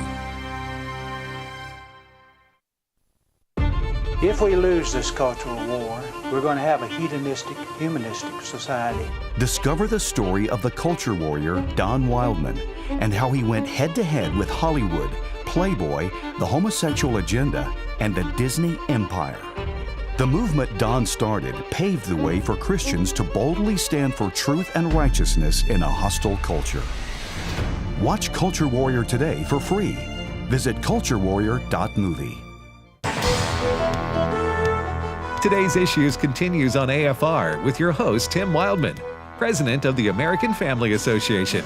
If we lose this cultural war, we're going to have a hedonistic, humanistic society. Discover the story of the culture warrior Don Wildmon and how he went head-to-head with Hollywood, Playboy, the homosexual agenda, and the Disney empire. The movement Don started paved the way for Christians to boldly stand for truth and righteousness in a hostile culture. Watch Culture Warrior today for free. Visit culturewarrior.movie. Today's Issues continues on AFR with your host, Tim Wildmon, president of the American Family Association.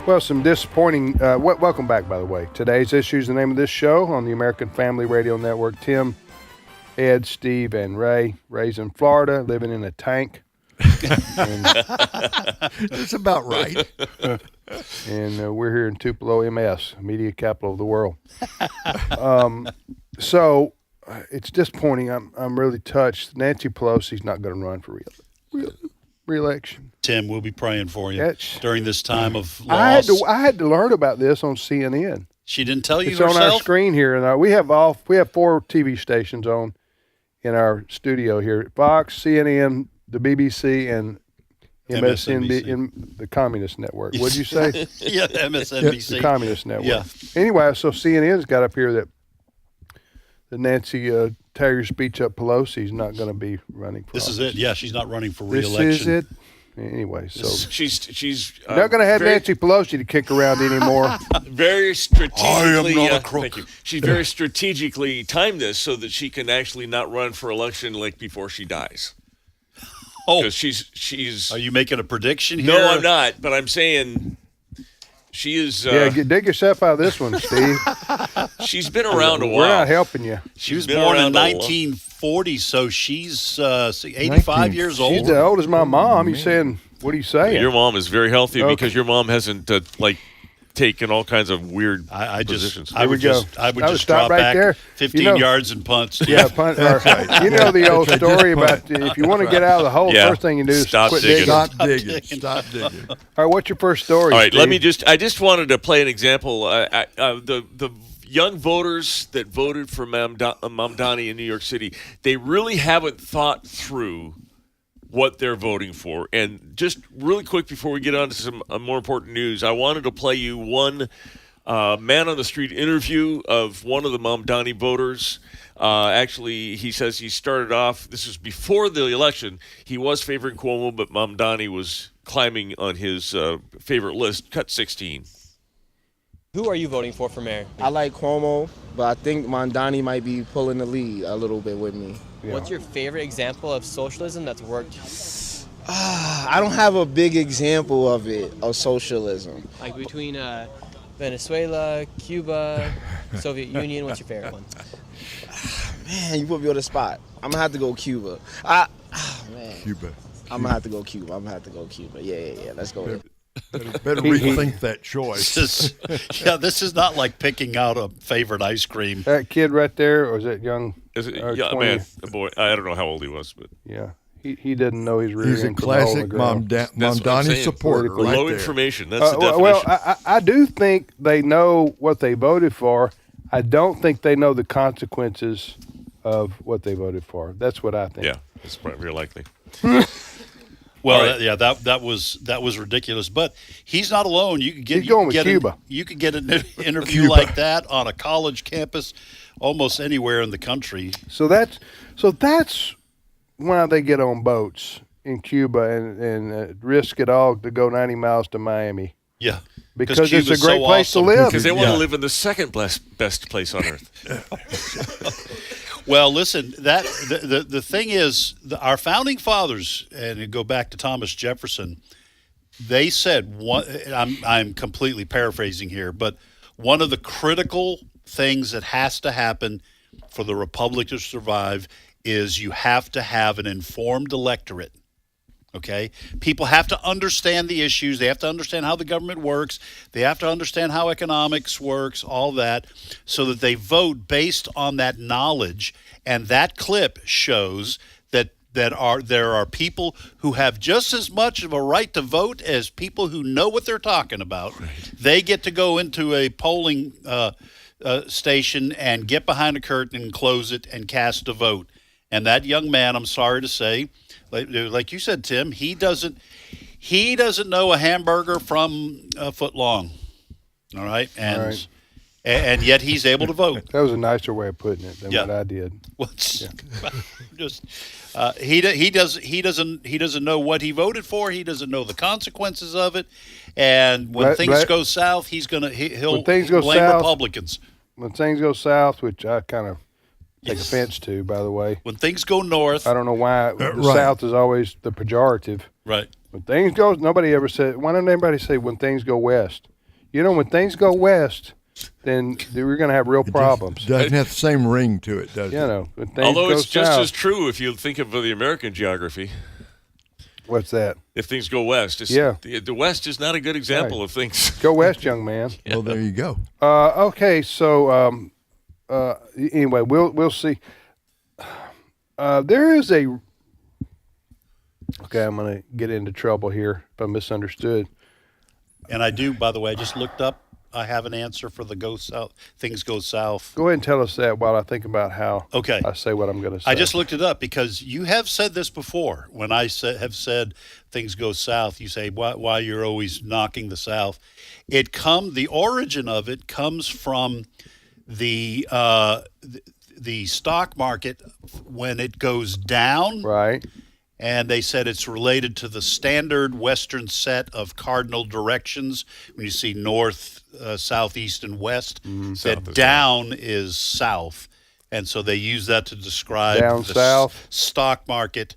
Well, some disappointing. Welcome back, by the way. Today's Issues, the name of this show on the American Family Radio Network. Tim, Ed, Steve, and Ray. Ray's in Florida, living in a tank. That's about right. And we're here in Tupelo, MS, media capital of the world. So it's disappointing. I'm really touched. Nancy Pelosi's not going to run for re-election. Tim, we'll be praying for you during this time of loss. I had to learn about this on CNN. She didn't tell you it's herself? On our screen here, and we have 4 TV stations on in our studio here: Fox, CNN, the BBC, and MSNBC, in the Communist Network. What'd you say? Yeah, MSNBC. The Communist Network. Yeah. Anyway, so CNN's got up here that Nancy tear your speech up Pelosi's not going to be running for This office. is it. Yeah, she's not running for re-election. This is it. Anyway, so she's not going to have Nancy Pelosi to kick around anymore. Very strategically. I am not a crook. Thank you. She's very strategically timed this so that she can actually not run for election like before she dies. because she's. Are you making a prediction here? No, I'm not. But I'm saying she is. Dig yourself out of this one, Steve. She's been around a while. We're not helping you. She was born in 1940, so she's 85 years old. She's as old as my mom. You saying? What are you saying? Your mom is very healthy because your mom hasn't taken all kinds of weird positions. I would just drop right back there. 15 yards and punt. Yeah, punt. You know the old story about if you want to get out of the hole, first thing you do is quit digging. Stop digging. All right, what's your first story? All right, Steve? I just wanted to play an example. The young voters that voted for Mamdani in New York City, they really haven't thought through what they're voting for. And just really quick before we get on to some more important news, I wanted to play you one man-on-the-street interview of one of the Mamdani voters. Actually, he says he started off, this was before the election, he was favoring Cuomo, but Mamdani was climbing on his favorite list, cut 16. Who are you voting for mayor? I like Cuomo, but I think Mamdani might be pulling the lead a little bit with me. Yeah. What's your favorite example of socialism that's worked? I don't have a big example of socialism. Like between Venezuela, Cuba, Soviet Union, what's your favorite one? Man, you put me on the spot. I'm gonna have to go Cuba. Cuba. I'm gonna have to go Cuba. Yeah. Let's go. Better rethink that choice. This is not like picking out a favorite ice cream. That kid right there, or is it young? Is it man, a boy? I don't know how old he was, but yeah, he didn't know he's rear He's a classic Mamdani supporter. Right low there. information. That's the definition. Well, I do think they know what they voted for. I don't think they know the consequences of what they voted for. That's what I think. Yeah, it's very likely. Well, right. That was ridiculous. But he's not alone. You could get Cuba. You could get an interview like that on a college campus, almost anywhere in the country. So that's why they get on boats in Cuba and risk it all to go 90 miles to Miami. Yeah, because it's a great place to live. Because they want to live in the second best place on earth. Well, listen, the thing is, our founding fathers, and you go back to Thomas Jefferson, they said, I'm completely paraphrasing here, but one of the critical things that has to happen for the republic to survive is you have to have an informed electorate. Okay? People have to understand the issues. They have to understand how the government works. They have to understand how economics works, all that, so that they vote based on that knowledge. And that clip shows that there are people who have just as much of a right to vote as people who know what they're talking about. Right. They get to go into a polling station and get behind a curtain and close it and cast a vote. And that young man, I'm sorry to say, like you said, Tim, he doesn't know a hamburger from a foot long. All right, and yet he's able to vote. That was a nicer way of putting it than what I did. He doesn't know what he voted for. He doesn't know the consequences of it. And when things go south, he'll blame Republicans. When things go south, which I kind of take offense to, by the way. When things go north. I don't know why the South is always the pejorative. Right. When things go, nobody ever said, why don't anybody say when things go west? You know, when things go west, then we're going to have real problems. Doesn't have the same ring to it, does it? You know, when things although go it's just south, as true if you think of the American geography. What's that? If things go west. The West is not a good example of things. Go west, young man. Yeah. Well, there you go. Okay, so anyway, we'll see. There is a. Okay, I'm going to get into trouble here if I misunderstood. And I do, by the way, I just looked up. I have an answer for the go south. Things go south. Go ahead and tell us that while I think about how I say what I'm going to say. I just looked it up because you have said this before. When I have said things go south, you say, why you're always knocking the South. The origin of it comes from the stock market when it goes down. Right. And they said it's related to the standard Western set of cardinal directions. When you see north, south, east, and west, that down is south. And so they use that to describe down the south stock market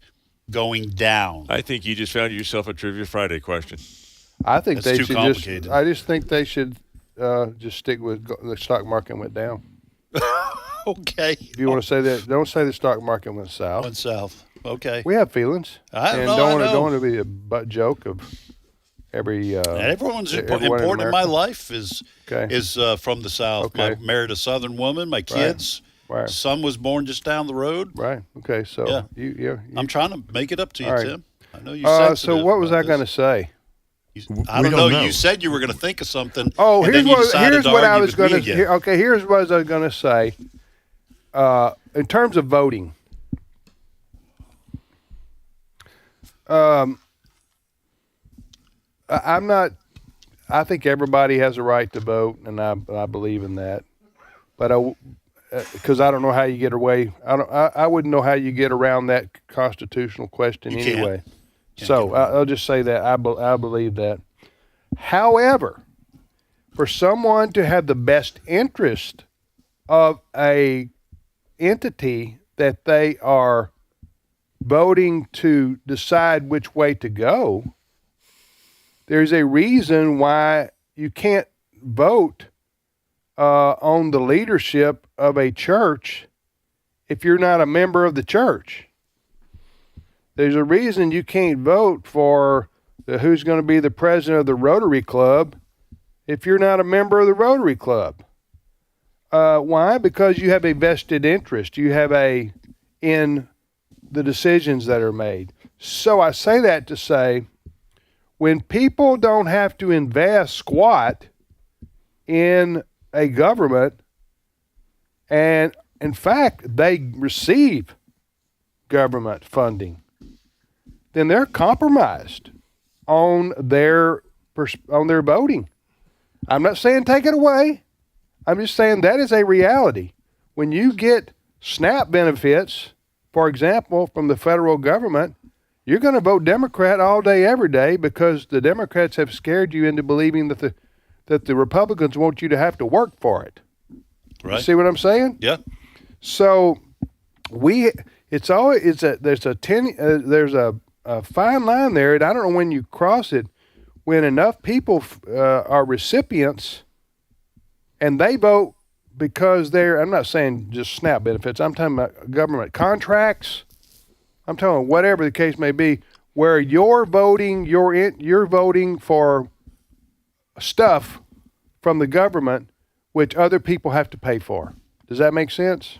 going down. I think you just found yourself a Trivia Friday question. I think That's they too should complicated. I just think they should just stick with the stock market went down. Okay. If you want to say that, don't say the stock market went south. Went south. Okay. We have feelings. I know, don't I know. don't want to be a butt joke of every. Everyone's everyone important in my America. life is from the South. Okay. I married a Southern woman. My kids. Right. Son was born just down the road. Right. Okay. So Yeah. you I'm trying to make it up to you, All right. Tim. I know you said so what was I going to say? I don't know. You said you were going to think of something. Oh, and here's then you what, decided here's to what I argue was with me going to. again. Okay, here's what I was going to say. In terms of voting, I'm not. I think everybody has a right to vote, and I believe in that. But because I don't know how you get away. I wouldn't know how you get around that constitutional question You can't. anyway. So I'll just say that I believe that. However, for someone to have the best interest of a entity that they are voting to decide which way to go, there's a reason why you can't vote on the leadership of a church if you're not a member of the church. There's a reason you can't vote for who's going to be the president of the Rotary Club if you're not a member of the Rotary Club. Why? Because you have a vested interest. You have in the decisions that are made. So I say that to say, when people don't have to invest squat in a government, and in fact, they receive government funding, then they're compromised on their voting. I'm not saying take it away. I'm just saying that is a reality. When you get SNAP benefits, for example, from the federal government, you're going to vote Democrat all day, every day, because the Democrats have scared you into believing that the Republicans want you to have to work for it. Right. You see what I'm saying? Yeah. So there's a fine line there, and I don't know when you cross it. When enough people are recipients and they vote because I'm not saying just SNAP benefits, I'm talking about government contracts, I'm talking about whatever the case may be, where you're voting for stuff from the government which other people have to pay for. Does that make sense?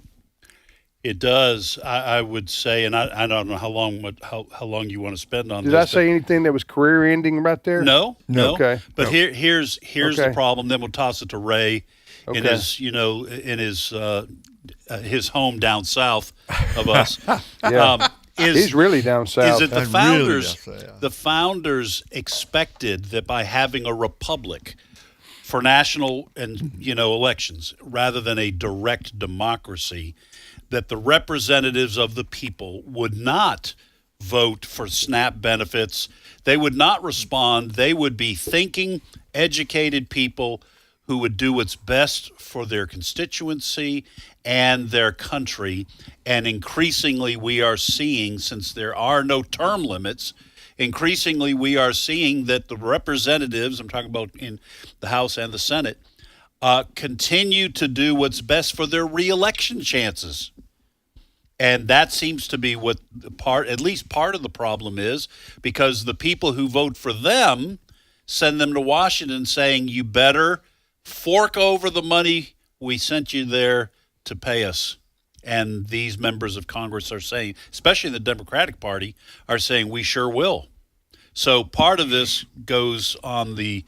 It does. I would say, and I don't know how long you want to spend on this. Did I say anything that was career ending right there? No. Okay. But here's Okay. the problem. Then we'll toss it to Ray in Okay. his home down south of us. Yeah. He's really down south. Is that the I'm really founders? down south. The founders expected that by having a republic for national and elections rather than a direct democracy, that the representatives of the people would not vote for SNAP benefits. They would not respond. They would be thinking, educated people who would do what's best for their constituency and their country. And increasingly we are seeing, since there are no term limits, increasingly we are seeing that the representatives, I'm talking about in the House and the Senate, continue to do what's best for their reelection chances. And that seems to be what at least part of the problem is, because the people who vote for them send them to Washington saying, you better fork over the money we sent you there to pay us. And these members of Congress are saying, especially the Democratic Party, are saying, we sure will. So part of this goes on the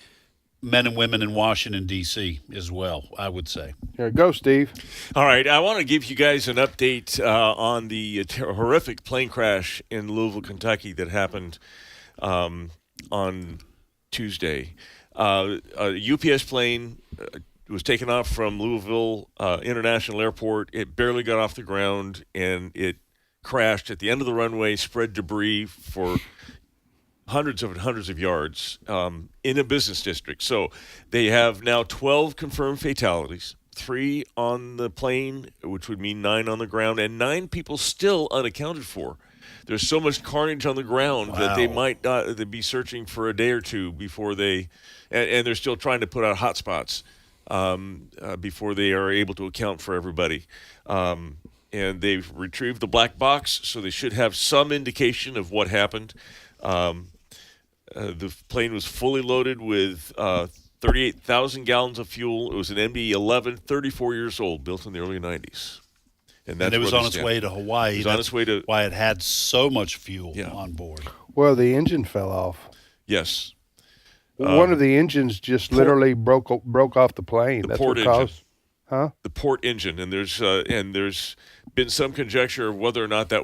men and women in Washington, D.C. as well, I would say. Here, go, Steve. All right, I want to give you guys an update on the horrific plane crash in Louisville, Kentucky that happened on Tuesday. A UPS plane was taken off from Louisville International Airport. It barely got off the ground, and it crashed at the end of the runway, spread debris for hundreds of yards in a business district. So they have now 12 confirmed fatalities, 3 on the plane, which would mean 9 on the ground, and 9 people still unaccounted for. there's so much carnage on the ground that they might not they'd be searching for a day or two before they, and they're still trying to put out hotspots before they are able to account for everybody. And they've retrieved the black box, so they should have some indication of what happened. The plane was fully loaded with 38,000 gallons of fuel. It was an MD-11, 34 years old, built in the early 90s. And it was on its way to Hawaii. It was on its way to why it had so much fuel on board. Well, the engine fell off. Yes. One of the engines just literally broke off the plane. The That's port what engine. caused. Huh? The port engine, and there's been some conjecture of whether or not that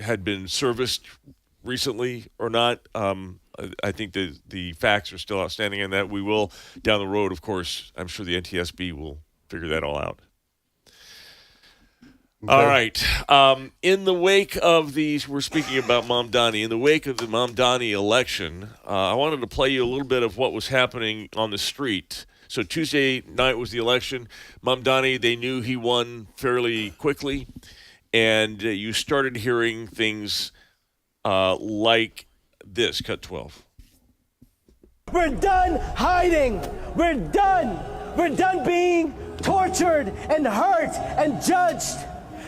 had been serviced recently or not. I think the facts are still outstanding on that. We will down the road, of course. I'm sure the NTSB will figure that all out. Okay. All right. In the wake of we're speaking about Mamdani. In the wake of the Mamdani election, I wanted to play you a little bit of what was happening on the street. So Tuesday night was the election. Mamdani, they knew he won fairly quickly, and you started hearing things like this. Cut 12. We're done hiding. We're done. We're done being tortured and hurt and judged.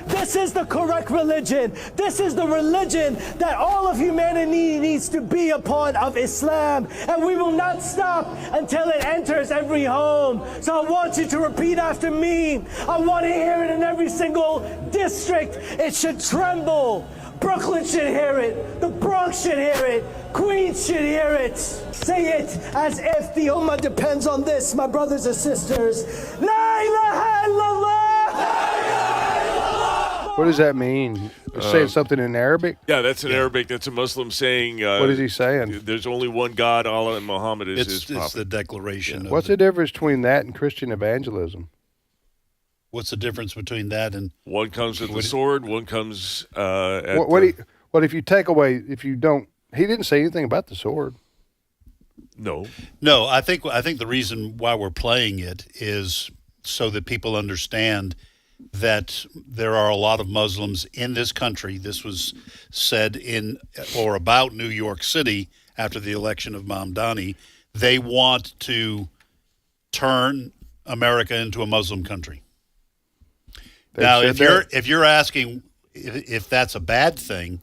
This is the correct religion. This is the religion that all of humanity needs to be upon, of Islam. And we will not stop until it enters every home. So I want you to repeat after me. I want to hear it in every single district. It should tremble. Brooklyn should hear it. The Bronx should hear it. Queens should hear it. Say it as if the Ummah depends on this, my brothers and sisters. La ilaha illallah. What does that mean? Saying something in Arabic? Yeah, that's in Arabic. That's a Muslim saying. What is he saying? There's only one God, Allah, and Muhammad is his prophet. It's the declaration. Yeah. What's the difference between that and Christian evangelism? What's the difference between that and one comes with the sword, one comes what if you take away, if you don't? He didn't say anything about the sword. No. I think the reason why we're playing it is so that people understand that there are a lot of Muslims in this country. This was said in or about New York City after the election of Mamdani. They want to turn America into a Muslim country. Now, if you're asking if that's a bad thing,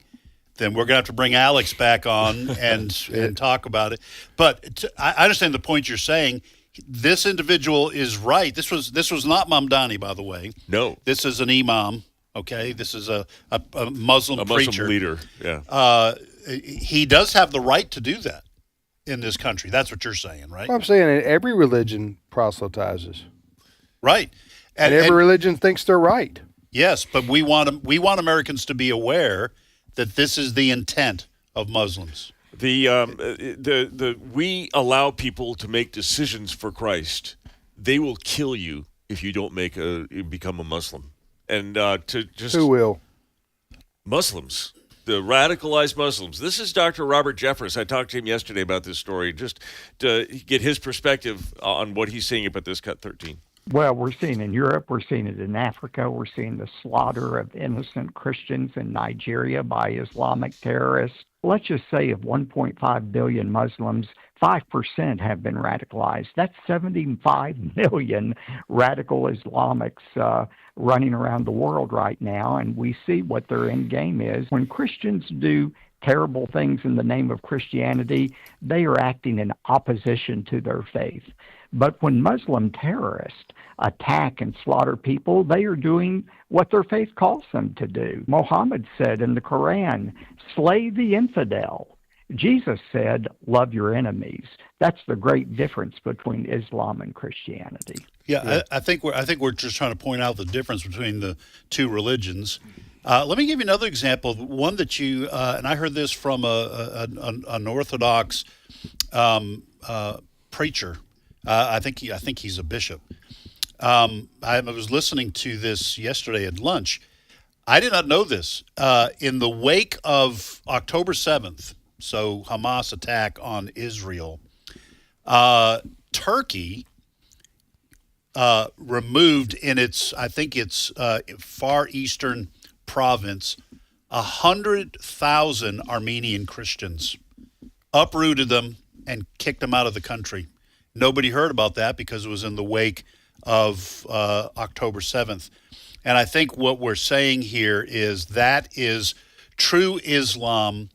then we're going to have to bring Alex back on and talk about it. But I understand the point you're saying. This individual is right. This was not Mamdani, by the way. No. This is an imam, okay? This is a Muslim preacher. Muslim leader, yeah. He does have the right to do that in this country. That's what you're saying, right? Well, I'm saying that every religion proselytizes. Right. And every religion thinks they're right. Yes, but we want Americans to be aware that this is the intent of Muslims. We allow people to make decisions for Christ. They will kill you if you don't become a Muslim. And who will? Muslims, the radicalized Muslims. This is Dr. Robert Jeffress. I talked to him yesterday about this story, just to get his perspective on what he's saying about this Cut 13. Well, we're seeing in Europe, we're seeing it in Africa, we're seeing the slaughter of innocent Christians in Nigeria by Islamic terrorists. Let's just say of 1.5 billion Muslims, 5% have been radicalized. That's 75 million radical Islamics running around the world right now, and we see what their end game is. When Christians do terrible things in the name of Christianity, they are acting in opposition to their faith. But when Muslim terrorists attack and slaughter people, they are doing what their faith calls them to do. Muhammad said in the Quran, slay the infidel. Jesus said, love your enemies. That's the great difference between Islam and Christianity. Yeah, I think we're just trying to point out the difference between the two religions. Let me give you another example, one that you and I heard this from an Orthodox preacher. I think he's a bishop. I was listening to this yesterday at lunch. I did not know this. In the wake of October 7th, so Hamas attack on Israel, Turkey removed in its far eastern province 100,000 Armenian Christians, uprooted them and kicked them out of the country. Nobody heard about that because it was in the wake of October 7th. And I think what we're saying here is that is true Islam.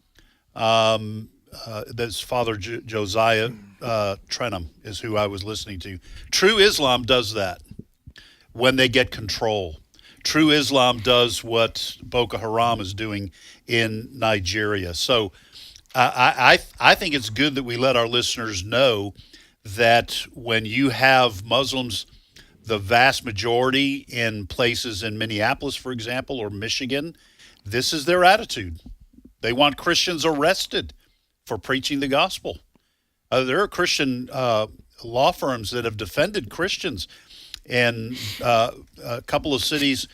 That's Father Josiah Trenum is who I was listening to. True Islam does that when they get control. True Islam does what Boko Haram is doing in Nigeria. So I think it's good that we let our listeners know that when you have Muslims, the vast majority in places in Minneapolis, for example, or Michigan, this is their attitude. They want Christians arrested for preaching the gospel. There are Christian law firms that have defended Christians in a couple of cities,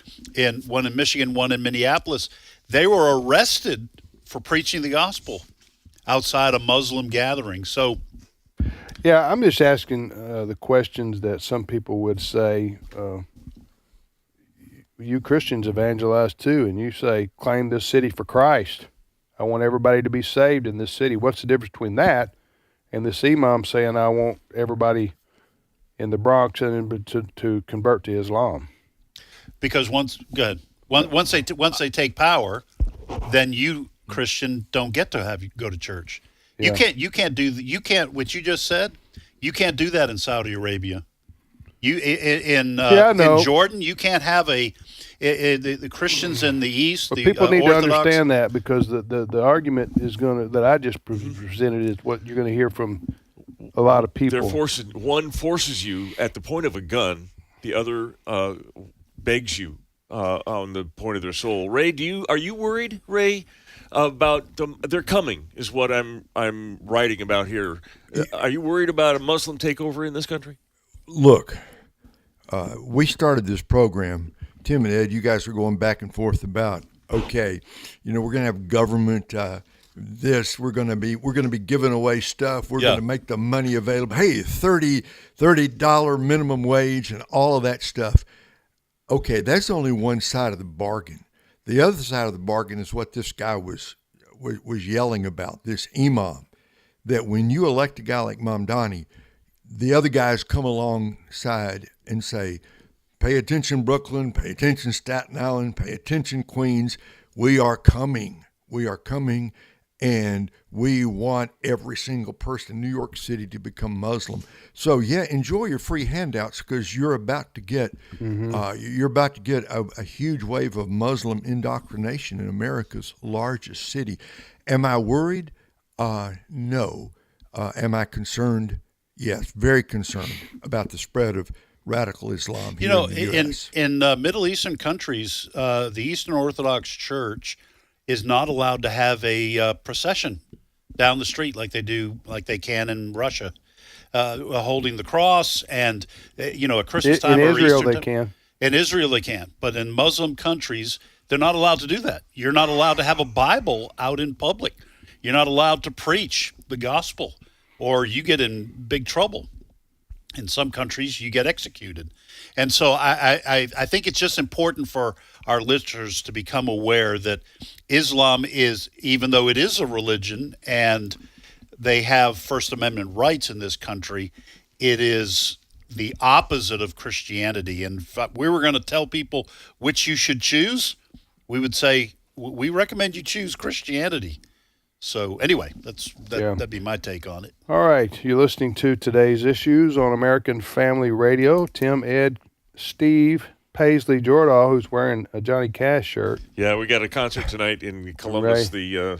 one in Michigan, one in Minneapolis. They were arrested for preaching the gospel outside a Muslim gathering. So, yeah, I'm just asking the questions that some people would say, you Christians evangelize too, and you say, claim this city for Christ. I want everybody to be saved in this city. What's the difference between that and this imam saying, I want everybody in the Bronx to convert to Islam? Because once they take power, then you, Christian, don't get to go to church. Yeah. You can't what you just said. You can't do that in Saudi Arabia. In Jordan, you can't have the Christians in the East. But the people need Orthodox, to understand that, because the argument is that I just presented is what you're going to hear from a lot of people. One forces you at the point of a gun, the other begs you on the point of their soul. Ray, are you worried, Ray, about they're coming? Is what I'm writing about here. Are you worried about a Muslim takeover in this country? Look, we started this program. Tim and Ed, you guys are going back and forth about, okay, we're going to have government. We're going to be giving away stuff. We're going to make the money available. Hey, $30 minimum wage and all of that stuff. Okay, that's only one side of the bargain. The other side of the bargain is what this guy was yelling about, this imam, that when you elect a guy like Mamdani, the other guys come alongside and say, pay attention, Brooklyn, pay attention, Staten Island, pay attention, Queens. We are coming. And we want every single person in New York City to become Muslim. So enjoy your free handouts, because you're about to get a huge wave of Muslim indoctrination in America's largest city. Am I worried? No. Am I concerned? Yes, very concerned about the spread of radical Islam here in the U.S. In Middle Eastern countries, the Eastern Orthodox Church is not allowed to have a procession down the street like they can in Russia, holding the cross and at Christmas time. In or Israel, Easter they time. can. In Israel, they can, but in Muslim countries, they're not allowed to do that. You're not allowed to have a Bible out in public. You're not allowed to preach the gospel, or you get in big trouble. In some countries, you get executed. And so I think it's just important for our listeners to become aware that Islam is, even though it is a religion and they have First Amendment rights in this country, it is the opposite of Christianity. And if we were going to tell people which you should choose, we would say, we recommend you choose Christianity. So anyway, that'd be my take on it. All right. You're listening to Today's Issues on American Family Radio. Tim, Ed, Steve, Paisley Jordahl, who's wearing a Johnny Cash shirt. Yeah, we got a concert tonight in Columbus, the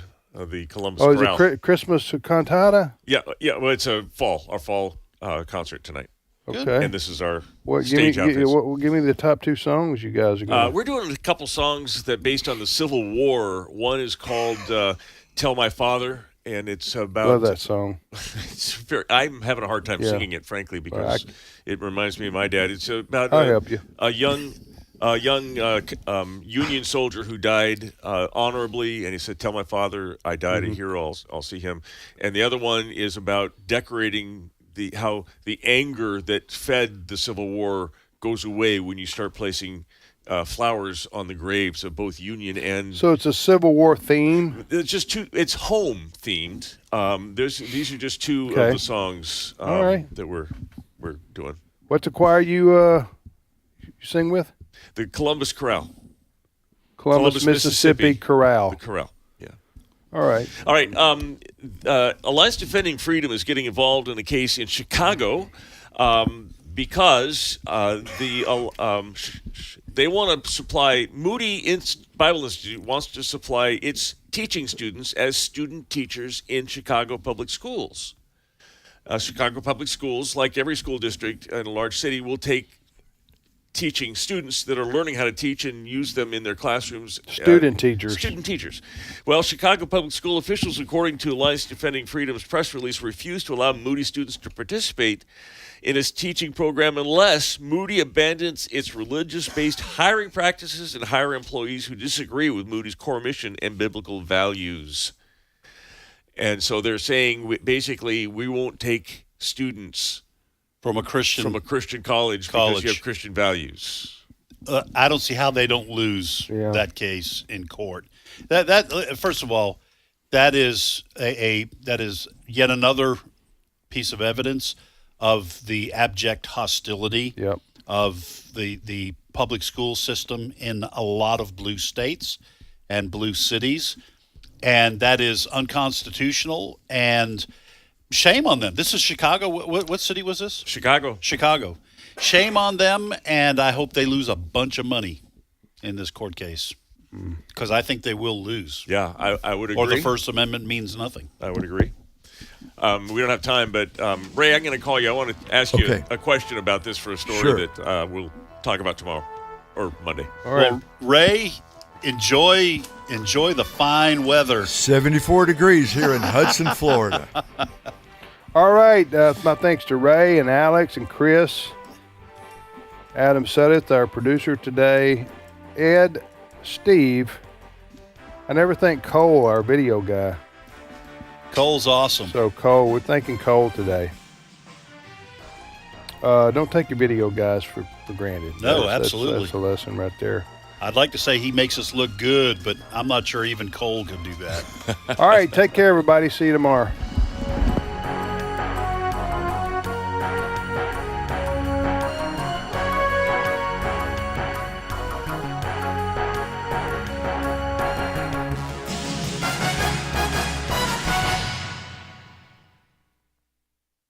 Columbus Corral. Oh, is it Christmas cantata? Yeah. Well, it's our fall concert tonight. Okay. And this is our stage outfits. Give me the top two songs you guys are going. We're doing a couple songs that based on the Civil War. One is called "Tell My Father," and it's about. Love that song. I'm having a hard time singing it, frankly, because it reminds me of my dad. It's about I'll help you. a young Union soldier who died honorably, and he said, "Tell my father I died a hero. I'll see him." And the other one is about decorating how the anger that fed the Civil War goes away when you start placing flowers on the graves of both Union and. So it's a Civil War theme. It's just two. It's home themed. These are just two Okay. of the songs All right. that we're doing. What's the choir you sing with? The Columbus Chorale. Columbus, Mississippi Chorale. The chorale. Yeah. All right. All right. Alliance Defending Freedom is getting involved in a case in Chicago because they want to supply Moody Bible Institute wants to supply its teaching students as student teachers in Chicago public schools. Chicago public schools, like every school district in a large city, will take teaching students that are learning how to teach and use them in their classrooms. Student teachers. Student teachers. Well, Chicago public school officials, according to Alliance Defending Freedom's press release, refused to allow Moody students to participate in its teaching program unless Moody abandons its religious-based hiring practices and hire employees who disagree with Moody's core mission and biblical values. And so they're saying, basically, we won't take students from a Christian college because you have Christian values. I don't see how they don't lose that case in court. That first of all, that is that is yet another piece of evidence of the abject hostility of the public school system in a lot of blue states and blue cities, and that is unconstitutional and. Shame on them. This is Chicago. What city was this? Chicago. Chicago. Shame on them, and I hope they lose a bunch of money in this court case because I think they will lose. Yeah, I would agree. Or the First Amendment means nothing. I would agree. We don't have time, but Ray, I'm going to call you. I want to ask you a question about this for a story that we'll talk about tomorrow or Monday. All right. Well, Ray, enjoy the fine weather. 74 degrees here in Hudson, Florida. All right. My thanks to Ray and Alex and Chris. Adam Suddeth, our producer today. Ed, Steve. I never thank Cole, our video guy. Cole's awesome. So, Cole, we're thanking Cole today. Don't take your video guys for granted. No, absolutely. That's a lesson right there. I'd like to say he makes us look good, but I'm not sure even Cole could do that. All right. Take care, everybody. See you tomorrow.